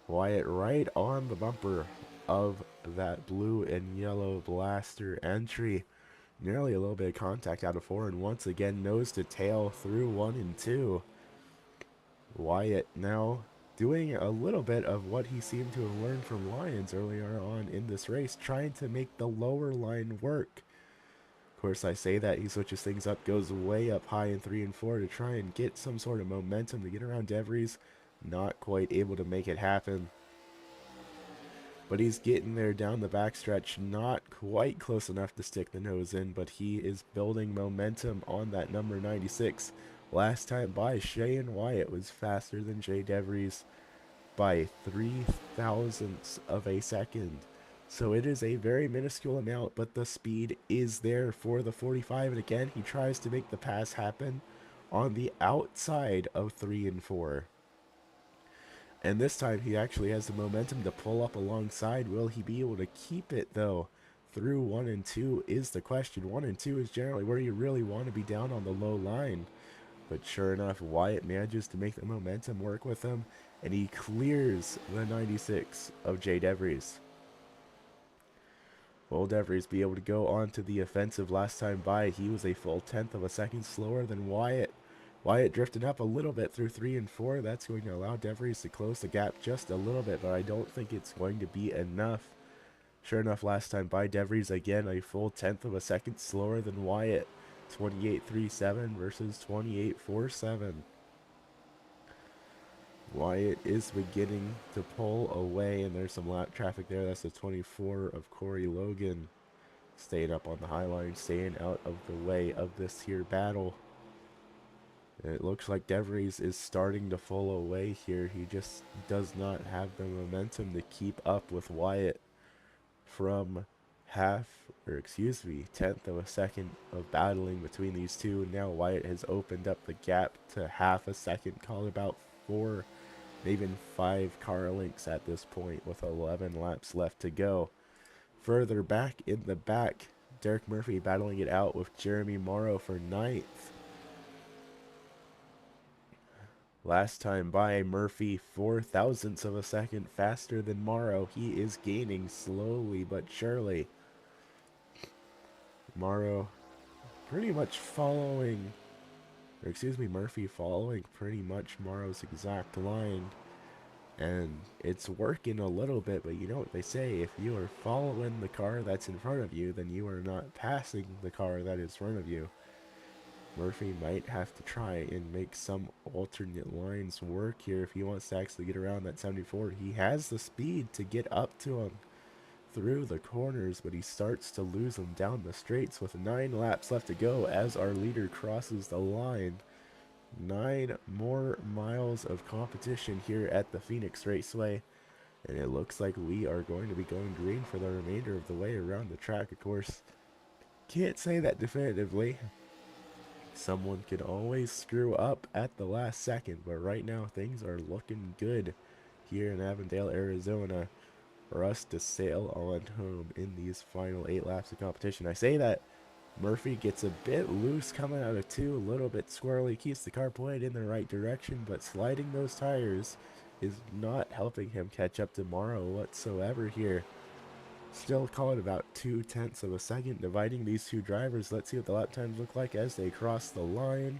Wyatt right on the bumper of that blue and yellow blaster entry. Nearly a little bit of contact out of 4, and once again nose to tail through 1 and 2. Wyatt now doing a little bit of what he seemed to have learned from Lyons earlier on in this race, trying to make the lower line work. Of course, I say that, he switches things up, goes way up high in 3 and 4 to try and get some sort of momentum to get around DeVries. Not quite able to make it happen. But he's getting there down the backstretch, not quite close enough to stick the nose in, but he is building momentum on that number 96. Last time by, Cheyenne Wyatt was faster than Jay DeVries by 0.003 of a second. So it is a very minuscule amount, but the speed is there for the 45. And again, he tries to make the pass happen on the outside of 3 and 4. And this time he actually has the momentum to pull up alongside. Will he be able to keep it though? Through 1 and 2 is the question. 1 and 2 is generally where you really want to be down on the low line. But sure enough, Wyatt manages to make the momentum work with him, and he clears the 96 of Jay DeVries. Will DeVries be able to go on to the offensive last time by? He was a full 10th of a second slower than Wyatt. Wyatt drifting up a little bit through 3 and 4. That's going to allow DeVries to close the gap just a little bit, but I don't think it's going to be enough. Sure enough, last time by, DeVries again a full 10th of a second slower than Wyatt. 28.37 versus 28.47. Wyatt is beginning to pull away, and there's some lap traffic there. That's the 24 of Corey Logan. Staying up on the high line, staying out of the way of this here battle. And it looks like DeVries is starting to pull away here. He just does not have the momentum to keep up with Wyatt. From tenth of a second of battling between these two, and now Wyatt has opened up the gap to half a second, call about 4, even 5 car lengths at this point with 11 laps left to go. Further back in the back, Derek Murphy battling it out with Jeremy Morrow for 9th. Last time by, Murphy 4 thousandths of a second faster than Morrow. He is gaining slowly but surely. Morrow pretty much following, or excuse me, Murphy following pretty much Morrow's exact line. And it's working a little bit, but you know what they say, if you are following the car that's in front of you, then you are not passing the car that is in front of you. Murphy might have to try and make some alternate lines work here if he wants to actually get around that 74. He has the speed to get up to him through the corners, but he starts to lose them down the straights with 9 laps left to go as our leader crosses the line. 9 more miles of competition here at the Phoenix Raceway, and it looks like we are going to be going green for the remainder of the way around the track. Of course, can't say that definitively. Someone could always screw up at the last second, but right now things are looking good here in Avondale, Arizona, for us to sail on home in these final 8 laps of competition. I say that Murphy gets a bit loose coming out of 2, a little bit squirrely, keeps the car pointed in the right direction, but sliding those tires is not helping him catch up to Morrow whatsoever here. Still call it about 0.2 of a second dividing these two drivers. Let's see what the lap times look like as they cross the line.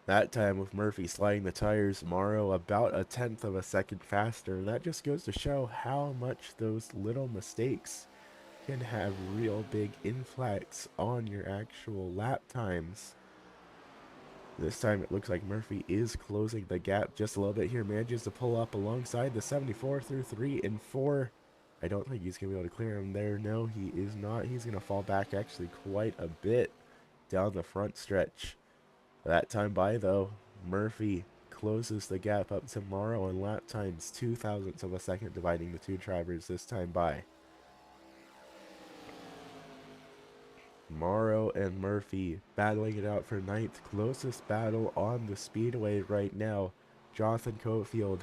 That time with Murphy sliding the tires, Morrow about 1/10 of a second faster. And that just goes to show how much those little mistakes can have real big influx on your actual lap times. This time it looks like Murphy is closing the gap just a little bit here. Manages to pull up alongside the 74 through 3 and 4. I don't think he's going to be able to clear him there. No, he is not. He's going to fall back actually quite a bit down the front stretch. That time by, though, Murphy closes the gap up to Morrow on lap times 2 thousandths of a second, dividing the two drivers this time by. Morrow and Murphy battling it out for 9th. Closest battle on the speedway right now. Jonathan Cofield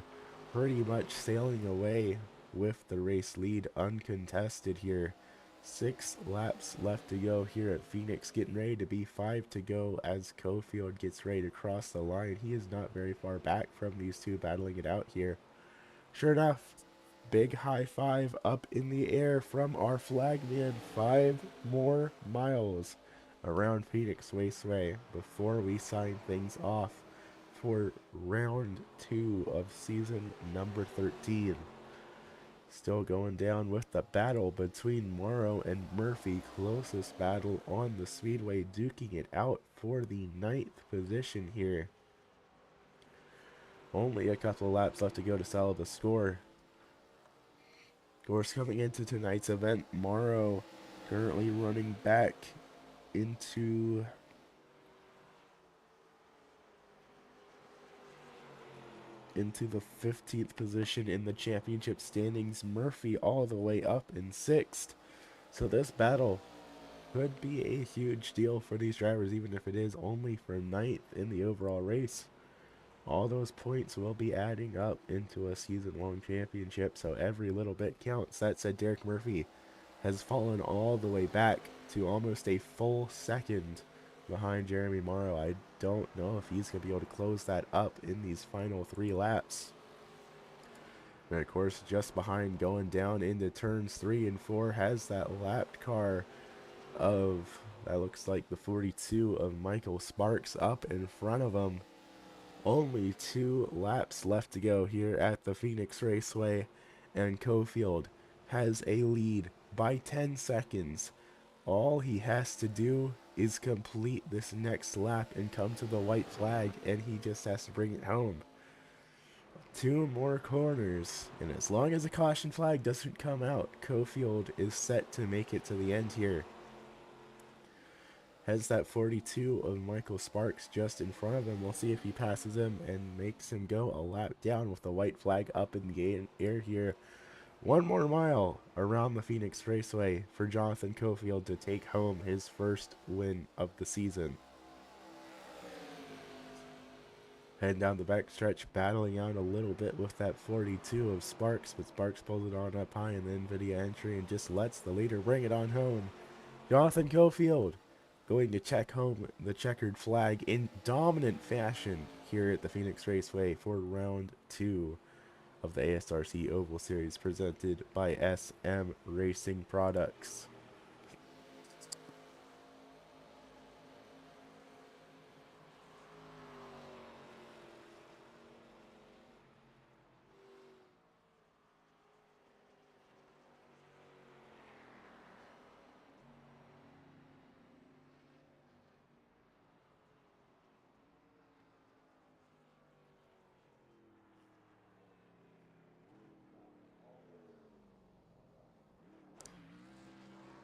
pretty much sailing away with the race lead uncontested here. 6 laps left to go here at Phoenix, getting ready to be 5 to go as Cofield gets ready to cross the line. He is not very far back from these two battling it out here. Sure enough, big high five up in the air from our flagman. 5 more miles around Phoenix Raceway before we sign things off for round 2 of season number 13. Still going down with the battle between Morrow and Murphy. Closest battle on the speedway, duking it out for the 9th position here. Only a couple of laps left to go to settle the score. Of course, coming into tonight's event, Morrow currently running back into into the 15th position in the championship standings. Murphy all the way up in 6th. So this battle could be a huge deal for these drivers, even if it is only for 9th in the overall race. All those points will be adding up into a season-long championship, so every little bit counts. That said, Derek Murphy has fallen all the way back to almost a full second behind Jeremy Morrow. I don't know if he's going to be able to close that up in these final 3 laps. And of course, just behind, going down into turns 3 and 4, has that lapped car of, that looks like the 42 of Michael Sparks up in front of him. Only 2 laps left to go here at the Phoenix Raceway, and Cofield has a lead by 10 seconds. All he has to do is complete this next lap and come to the white flag, and he just has to bring it home. 2 more corners, and as long as the caution flag doesn't come out, Cofield is set to make it to the end here. Has that 42 of Michael Sparks just in front of him. We'll see if he passes him and makes him go a lap down with the white flag up in the air here. 1 more mile around the Phoenix Raceway for Jonathan Cofield to take home his first win of the season. Heading down the backstretch, battling out a little bit with that 42 of Sparks, but Sparks pulls it on up high in the NVIDIA entry and just lets the leader bring it on home. Jonathan Cofield going to check home the checkered flag in dominant fashion here at the Phoenix Raceway for round 2 of the ASRC Oval Series presented by SM Racing Products.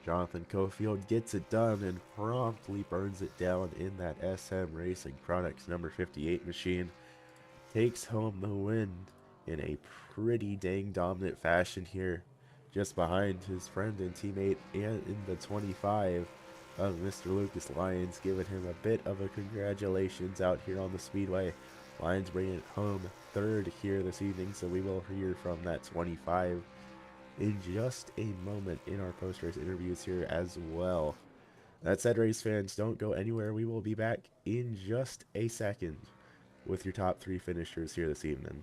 Jonathan Cofield gets it done and promptly burns it down in that SM Racing Products number 58 machine. Takes home the win in a pretty dang dominant fashion here. Just behind his friend and teammate and in the 25 of Mr. Lucas Lyons, giving him a bit of a congratulations out here on the speedway. Lyons bringing it home 3rd here this evening, so we will hear from that 25 in just a moment in our post-race interviews here as well. That said, race fans, don't go anywhere. We will be back in just a second with your top 3 finishers here this evening.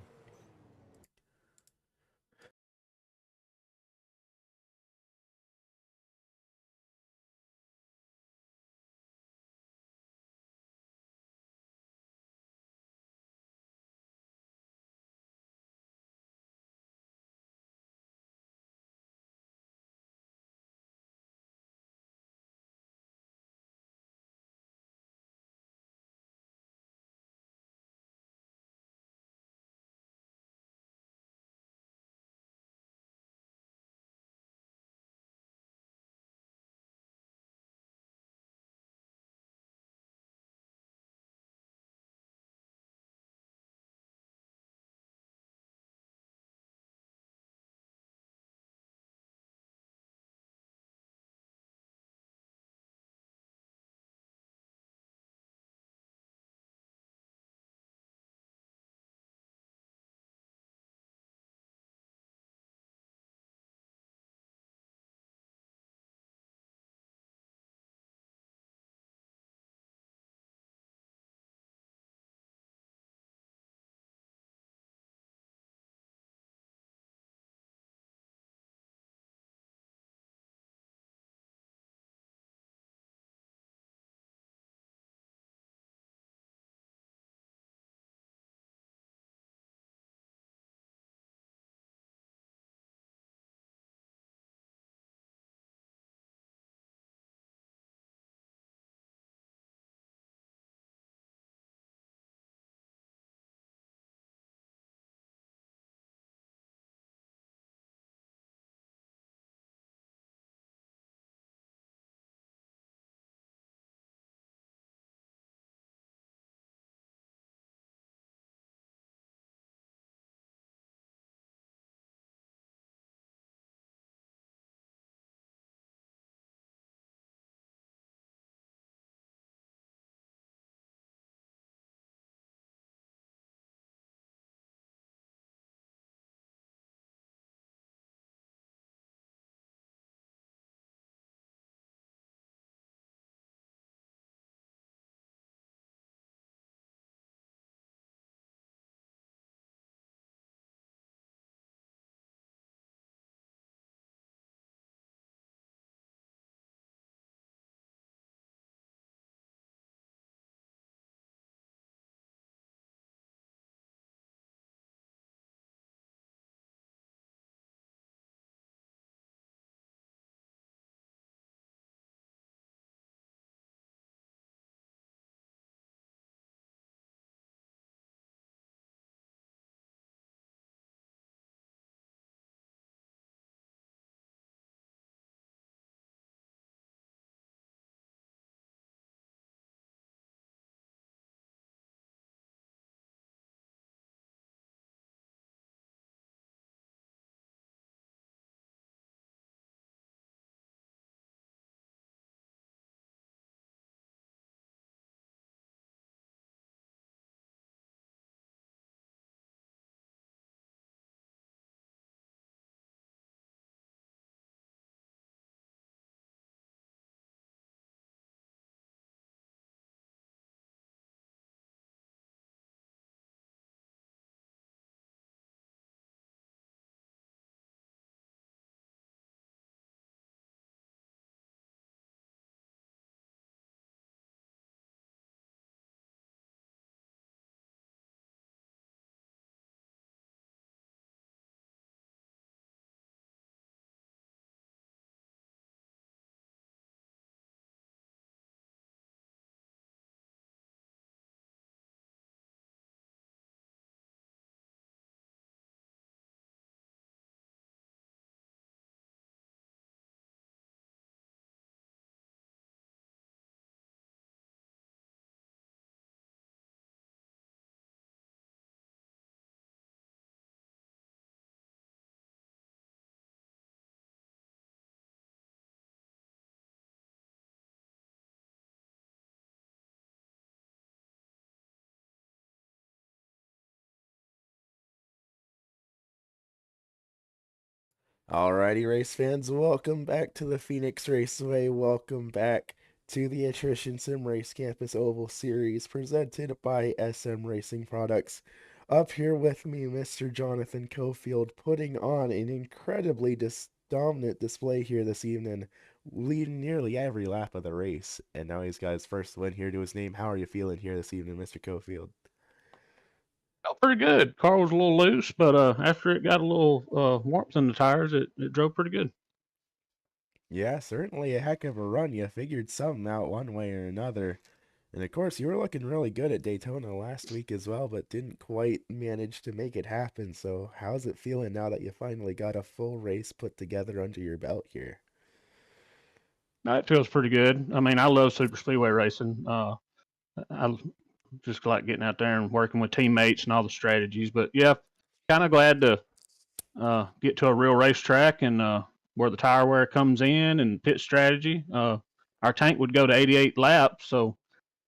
Alrighty, race fans, welcome back to the Phoenix Raceway. Welcome back to the Attrition Sim Race Campus Oval Series presented by SM Racing Products. Up here with me, Mr. Jonathan Cofield, putting on an incredibly dominant display here this evening, leading nearly every lap of the race. And now he's got his first win here to his name. How are you feeling here this evening, Mr. Cofield? Felt pretty good. Car was a little loose, but after it got a little warmth in the tires, it drove pretty good. Yeah, certainly a heck of a run. You figured something out one way or another. And of course, you were looking really good at Daytona last week as well, but didn't quite manage to make it happen. So, how's it feeling now that you finally got a full race put together under your belt here? It feels pretty good. I mean, I love super speedway racing. I just like getting out there and working with teammates and all the strategies. But yeah, kind of glad to get to a real racetrack and where the tire wear comes in and pit strategy. Our tank would go to 88 laps, so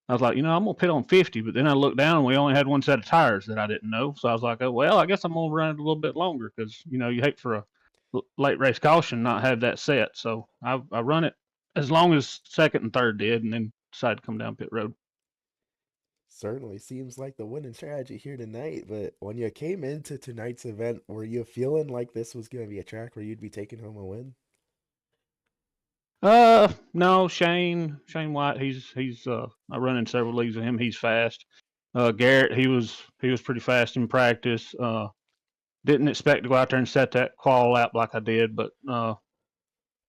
I was like, I'm gonna pit on 50, but then I looked down and we only had one set of tires that I didn't know. So I was like, oh well, I guess I'm gonna run it a little bit longer because you hate for a late race caution not have that set. So I run it as long as second and third did, and then decided to come down pit road. Certainly seems like the winning strategy here tonight, but when you came into tonight's event, were you feeling like this was going to be a track where you'd be taking home a win? No, Shane White. He's I run in several leagues with him. He's fast. Garrett, he was pretty fast in practice. Didn't expect to go out there and set that qual lap like I did, but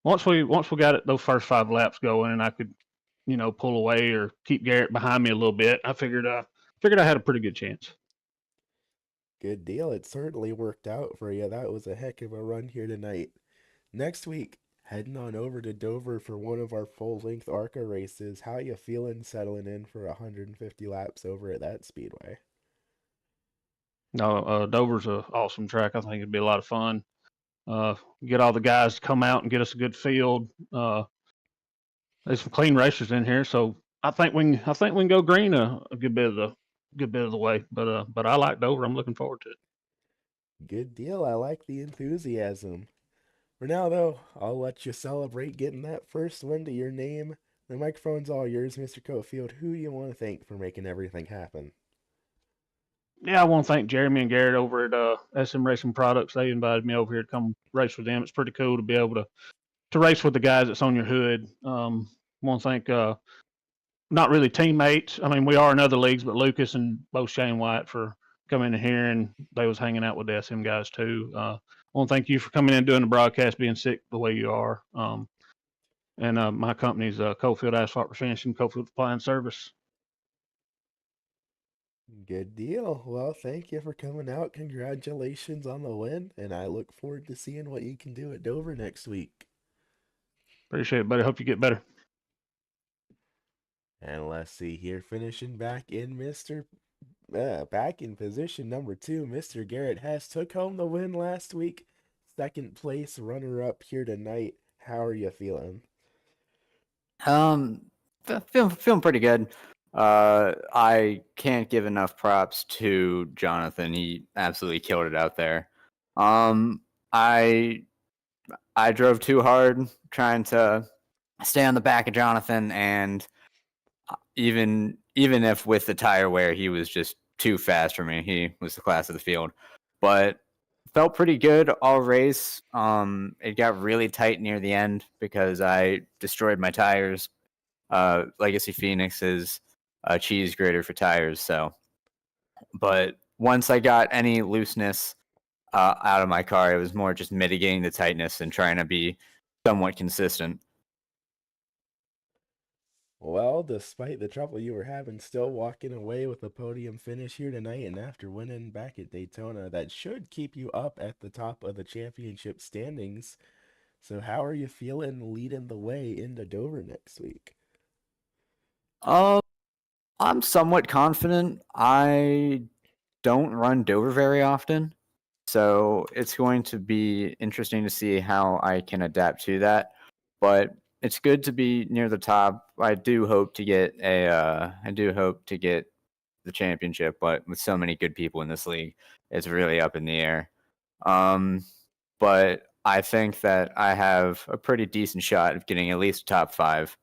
once we got it those first 5 laps going, and I could pull away or keep Garrett behind me a little bit, I figured I had a pretty good chance. Good deal. It certainly worked out for you. That was a heck of a run here tonight. Next week, heading on over to Dover for one of our full-length ARCA races. How you feeling settling in for 150 laps over at that speedway? No, Dover's a awesome track. I think it'd be a lot of fun. Get all the guys to come out and get us a good field. There's some clean racers in here, so I think we can go green a good bit of the way. But I like Dover. I'm looking forward to it. Good deal. I like the enthusiasm. For now, though, I'll let you celebrate getting that first win to your name. The microphone's all yours, Mr. Cofield. Who you want to thank for making everything happen? Yeah, I want to thank Jeremy and Garrett over at SM Racing Products. They invited me over here to come race with them. It's pretty cool to be able to race with the guys that's on your hood. Want to thank not really teammates. I mean, we are in other leagues, but Lucas and both Shane White for coming in here, and they was hanging out with the SM guys too. I want to thank you for coming in and doing the broadcast, being sick the way you are. And my company's Cofield Asphalt Refinishing, Cofield Supply and Service. Good deal. Well, thank you for coming out. Congratulations on the win, and I look forward to seeing what you can do at Dover next week. Appreciate it, buddy. Hope you get better. And let's see here, finishing back in position number 2, Mr. Garrett Hess took home the win last week. Second place runner up here tonight. How are you feeling? Um, feeling pretty good. I can't give enough props to Jonathan. He absolutely killed it out there. Um, I I drove too hard trying to stay on the back of Jonathan, and even if with the tire wear, he was just too fast for me. He was the class of the field, but felt pretty good all race. It got really tight near the end because I destroyed my tires. Legacy Phoenix is a cheese grater for tires. So, but once I got any looseness out of my car, it was more just mitigating the tightness and trying to be somewhat consistent. Well, despite the trouble you were having, still walking away with a podium finish here tonight, and after winning back at Daytona, that should keep you up at the top of the championship standings. So, how are you feeling leading the way into Dover next week? Uh, I'm somewhat confident. I don't run Dover very often, so it's going to be interesting to see how I can adapt to that. But it's good to be near the top. I do hope to get the championship, but with so many good people in this league, it's really up in the air. Um, but I think that I have a pretty decent shot of getting at least top 5.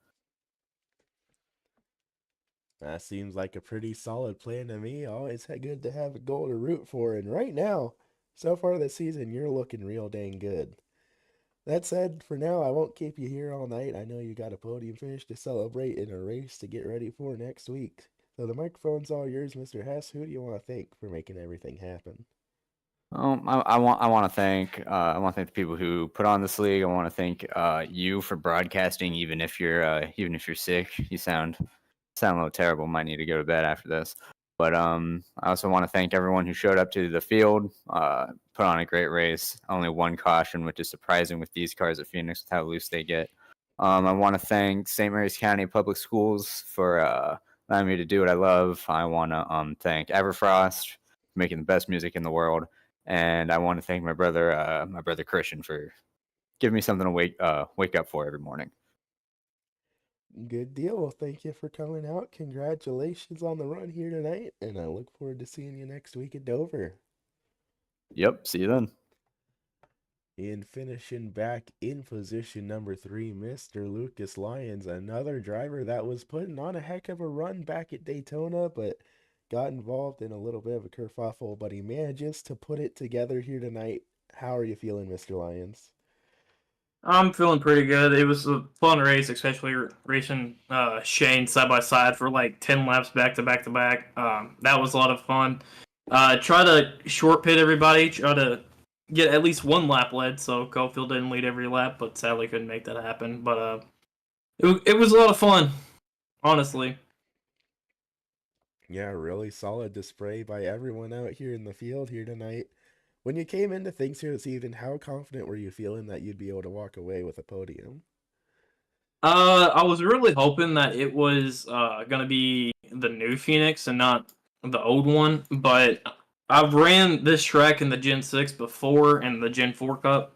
That seems like a pretty solid plan to me. Always good to have a goal to root for. And right now, so far this season, you're looking real dang good. That said, for now, I won't keep you here all night. I know you got a podium finish to celebrate and a race to get ready for next week. So the microphone's all yours, Mr. Hess. Who do you want to thank for making everything happen? I want to thank the people who put on this league. I want to thank you for broadcasting, even if you're sick. You sound a little terrible. Might need to go to bed after this. But I also want to thank everyone who showed up to the field. Put on a great race. Only one caution, which is surprising with these cars at Phoenix with how loose they get. I want to thank St. Mary's County Public Schools for allowing me to do what I love. I want to thank Everfrost for making the best music in the world. And I want to thank my brother Christian for giving me something to wake up for every morning. Good deal. Well, thank you for coming out. Congratulations on the run here tonight, and I look forward to seeing you next week at Dover. Yep, see you then. In finishing back in position number 3, Mr. Lucas Lyons, another driver that was putting on a heck of a run back at Daytona, but got involved in a little bit of a kerfuffle, but he manages to put it together here tonight. How are you feeling, Mr. Lyons? I'm feeling pretty good. It was a fun race, especially racing Shane side by side for like 10 laps back to back to back. That was a lot of fun. Try to short pit everybody, try to get at least one lap led, so Cofield didn't lead every lap, but sadly couldn't make that happen. But it was a lot of fun, honestly. Yeah, really solid display by everyone out here in the field here tonight. When you came into things here this evening, how confident were you feeling that you'd be able to walk away with a podium? I was really hoping that it was gonna be the new Phoenix and not the old one, but I've ran this track in the Gen 6 before and the Gen 4 Cup.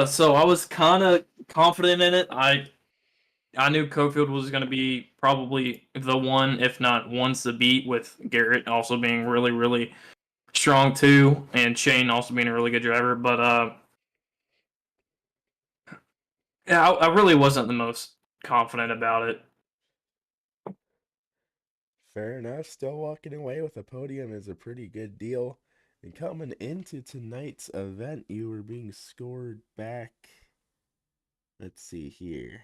So I was kind of confident in it. I knew Cofield was going to be probably the one, if not ones to beat, with Garrett also being really, really strong too, and Shane also being a really good driver. But yeah, I really wasn't the most confident about it. Fair enough. Still walking away with a podium is a pretty good deal. And coming into tonight's event, you were being scored back. Let's see here.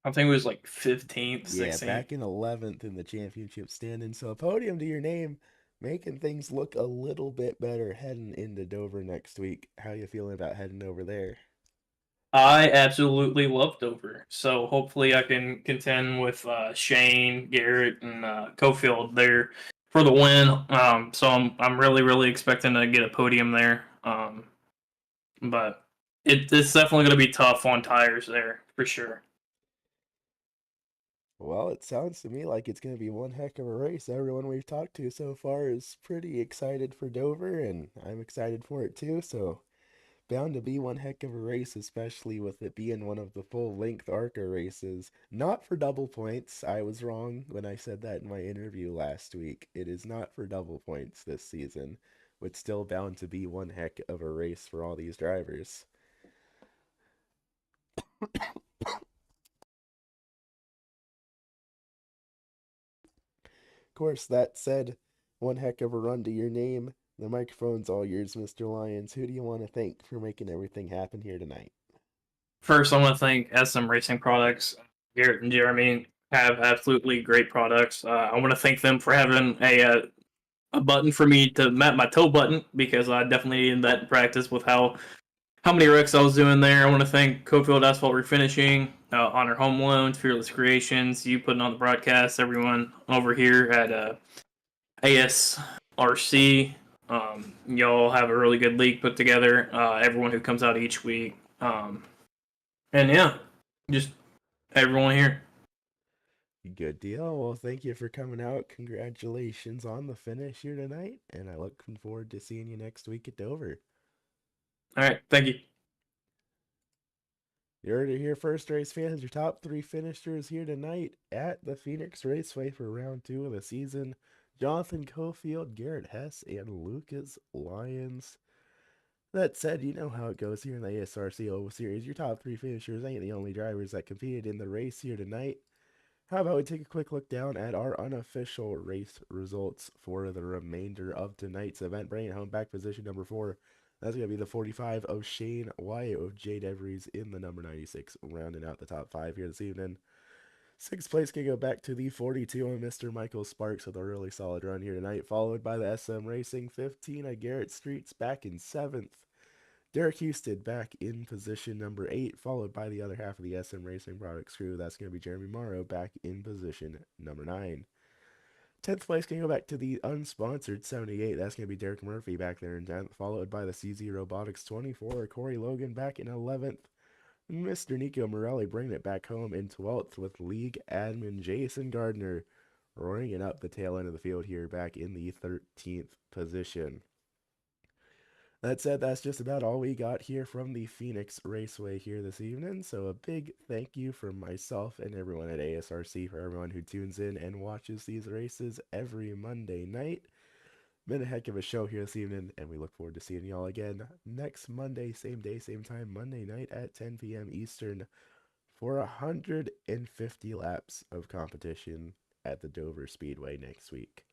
I think it was like 15th, 16th. Yeah, back in 11th in the championship standing. So a podium to your name, making things look a little bit better heading into Dover next week. How you feeling about heading over there? I absolutely love Dover, so hopefully I can contend with Shane, Garrett, and Cofield there for the win. So I'm really, really expecting to get a podium there. But it's definitely going to be tough on tires there for sure. Well, it sounds to me like it's going to be one heck of a race. Everyone we've talked to so far is pretty excited for Dover, and I'm excited for it too. So, bound to be one heck of a race, especially with it being one of the full-length ARCA races. Not for double points. I was wrong when I said that in my interview last week. It is not for double points this season, but still bound to be one heck of a race for all these drivers. Of course, that said, one heck of a run to your name. The microphone's all yours, Mr. Lyons. Who do you want to thank for making everything happen here tonight? First, I want to thank SM Racing Products. Garrett and Jeremy have absolutely great products. I want to thank them for having a button for me to map my toe button, because I definitely needed that in practice with how many wrecks I was doing there. I want to thank Cofield Asphalt Refinishing, Honor Home Loans, Fearless Creations, you putting on the broadcast, everyone over here at ASRC. Y'all have a really good league put together. Everyone who comes out each week. And yeah, just everyone here. Good deal. Well, thank you for coming out. Congratulations on the finish here tonight, and I look forward to seeing you next week at Dover. All right, thank you. You heard it here first, race fans. Your top 3 finishers here tonight at the Phoenix Raceway for round 2 of the season. Jonathan Cofield, Garrett Hess, and Lucas Lyons. That said, you know how it goes here in the ASRC Oval Series. Your top 3 finishers ain't the only drivers that competed in the race here tonight. How about we take a quick look down at our unofficial race results for the remainder of tonight's event. Bringing home back position number 4. That's going to be the 45 of Shane Wyatt with Jay DeVries in the number 96, rounding out the top 5 here this evening. 6th place can go back to the 42 of Mr. Michael Sparks with a really solid run here tonight, followed by the SM Racing 15 of Garrett Streets back in 7th. Derek Houston back in position number 8, followed by the other half of the SM Racing Products crew. That's going to be Jeremy Morrow back in position number 9. 10th place can go back to the unsponsored 78. That's going to be Derek Murphy back there in 10th, followed by the CZ Robotics 24, Corey Logan back in 11th. Mr. Nico Morelli bringing it back home in 12th with league admin Jason Gardner roaring up the tail end of the field here back in the 13th position. That said, that's just about all we got here from the Phoenix Raceway here this evening. So a big thank you from myself and everyone at ASRC for everyone who tunes in and watches these races every Monday night. Been a heck of a show here this evening, and we look forward to seeing y'all again next Monday, same day, same time, Monday night at 10 p.m. Eastern for 150 laps of competition at the Dover Speedway next week.